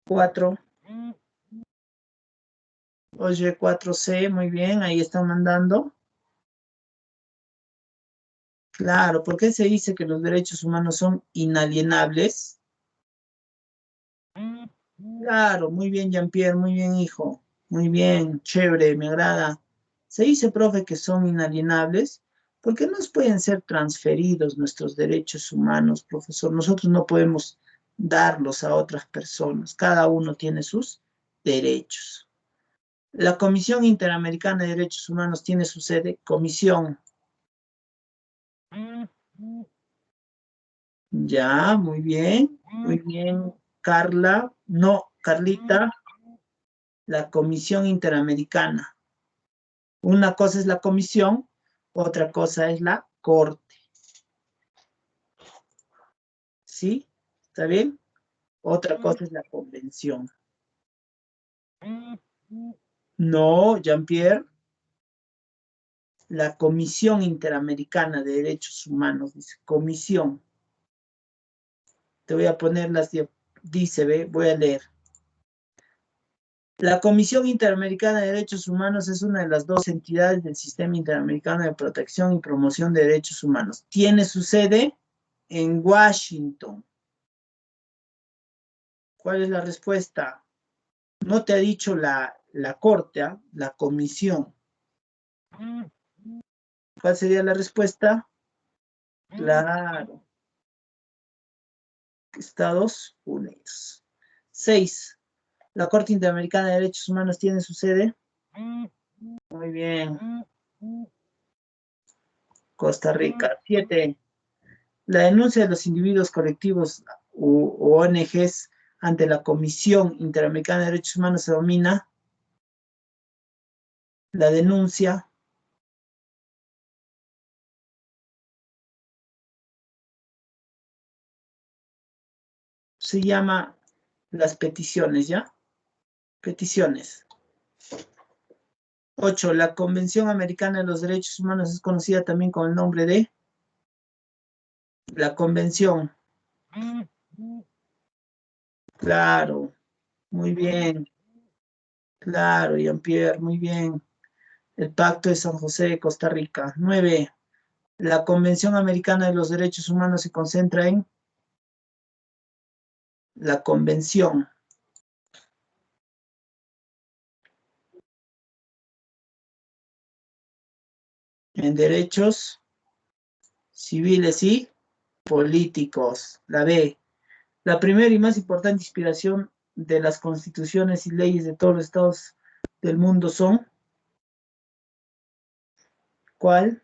4. Oye, 4C, muy bien, ahí están mandando. Claro, ¿por qué se dice que los derechos humanos son inalienables? Claro, muy bien, Jean-Pierre, muy bien, hijo. Muy bien, chévere, me agrada. Se dice, profe, que son inalienables porque no pueden ser transferidos nuestros derechos humanos, profesor. Nosotros no podemos darlos a otras personas. Cada uno tiene sus derechos. La Comisión Interamericana de Derechos Humanos tiene su sede. Comisión. Ya, muy bien, Carla. No, Carlita. La Comisión Interamericana. Una cosa es la comisión, otra cosa es la corte. ¿Sí? ¿Está bien? Otra cosa es la convención. No, Jean-Pierre. La Comisión Interamericana de Derechos Humanos, dice, comisión. Te voy a poner dice, ve, voy a leer. La Comisión Interamericana de Derechos Humanos es una de las 2 entidades del Sistema Interamericano de Protección y Promoción de Derechos Humanos. Tiene su sede en Washington. ¿Cuál es la respuesta? No te ha dicho la corte, ¿eh? La comisión. ¿Cuál sería la respuesta? Claro. Estados Unidos. 6. La Corte Interamericana de Derechos Humanos tiene su sede. Muy bien. Costa Rica. 7. La denuncia de los individuos colectivos u ONGs ante la Comisión Interamericana de Derechos Humanos se denomina la denuncia. Se llama las peticiones, ¿ya? Peticiones. 8. La Convención Americana de los Derechos Humanos es conocida también con el nombre de la Convención. Claro, muy bien. Claro, Jean-Pierre, muy bien. El Pacto de San José de Costa Rica. 9. La Convención Americana de los Derechos Humanos se concentra en la Convención. En derechos civiles y políticos. La B. La primera y más importante inspiración de las constituciones y leyes de todos los estados del mundo son. ¿Cuál?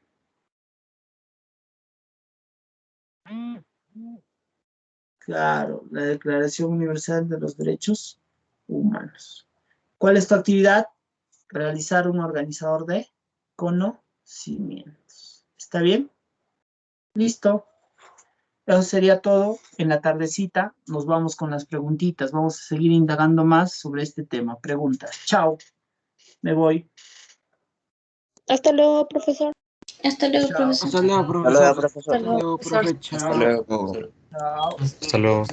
Claro, la Declaración Universal de los Derechos Humanos. ¿Cuál es tu actividad? Realizar un organizador de conocimientos. ¿Está bien? Listo. Eso sería todo. En la tardecita nos vamos con las preguntitas. Vamos a seguir indagando más sobre este tema. Preguntas. Chao. Me voy. Hasta luego, profesor. Hasta luego, Chao. profesor. Hasta luego, Hasta profesor. luego, profesor. Hasta luego, profesor. profe. Chao. Chao. Hasta luego.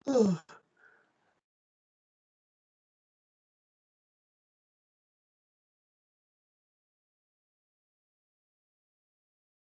Chao.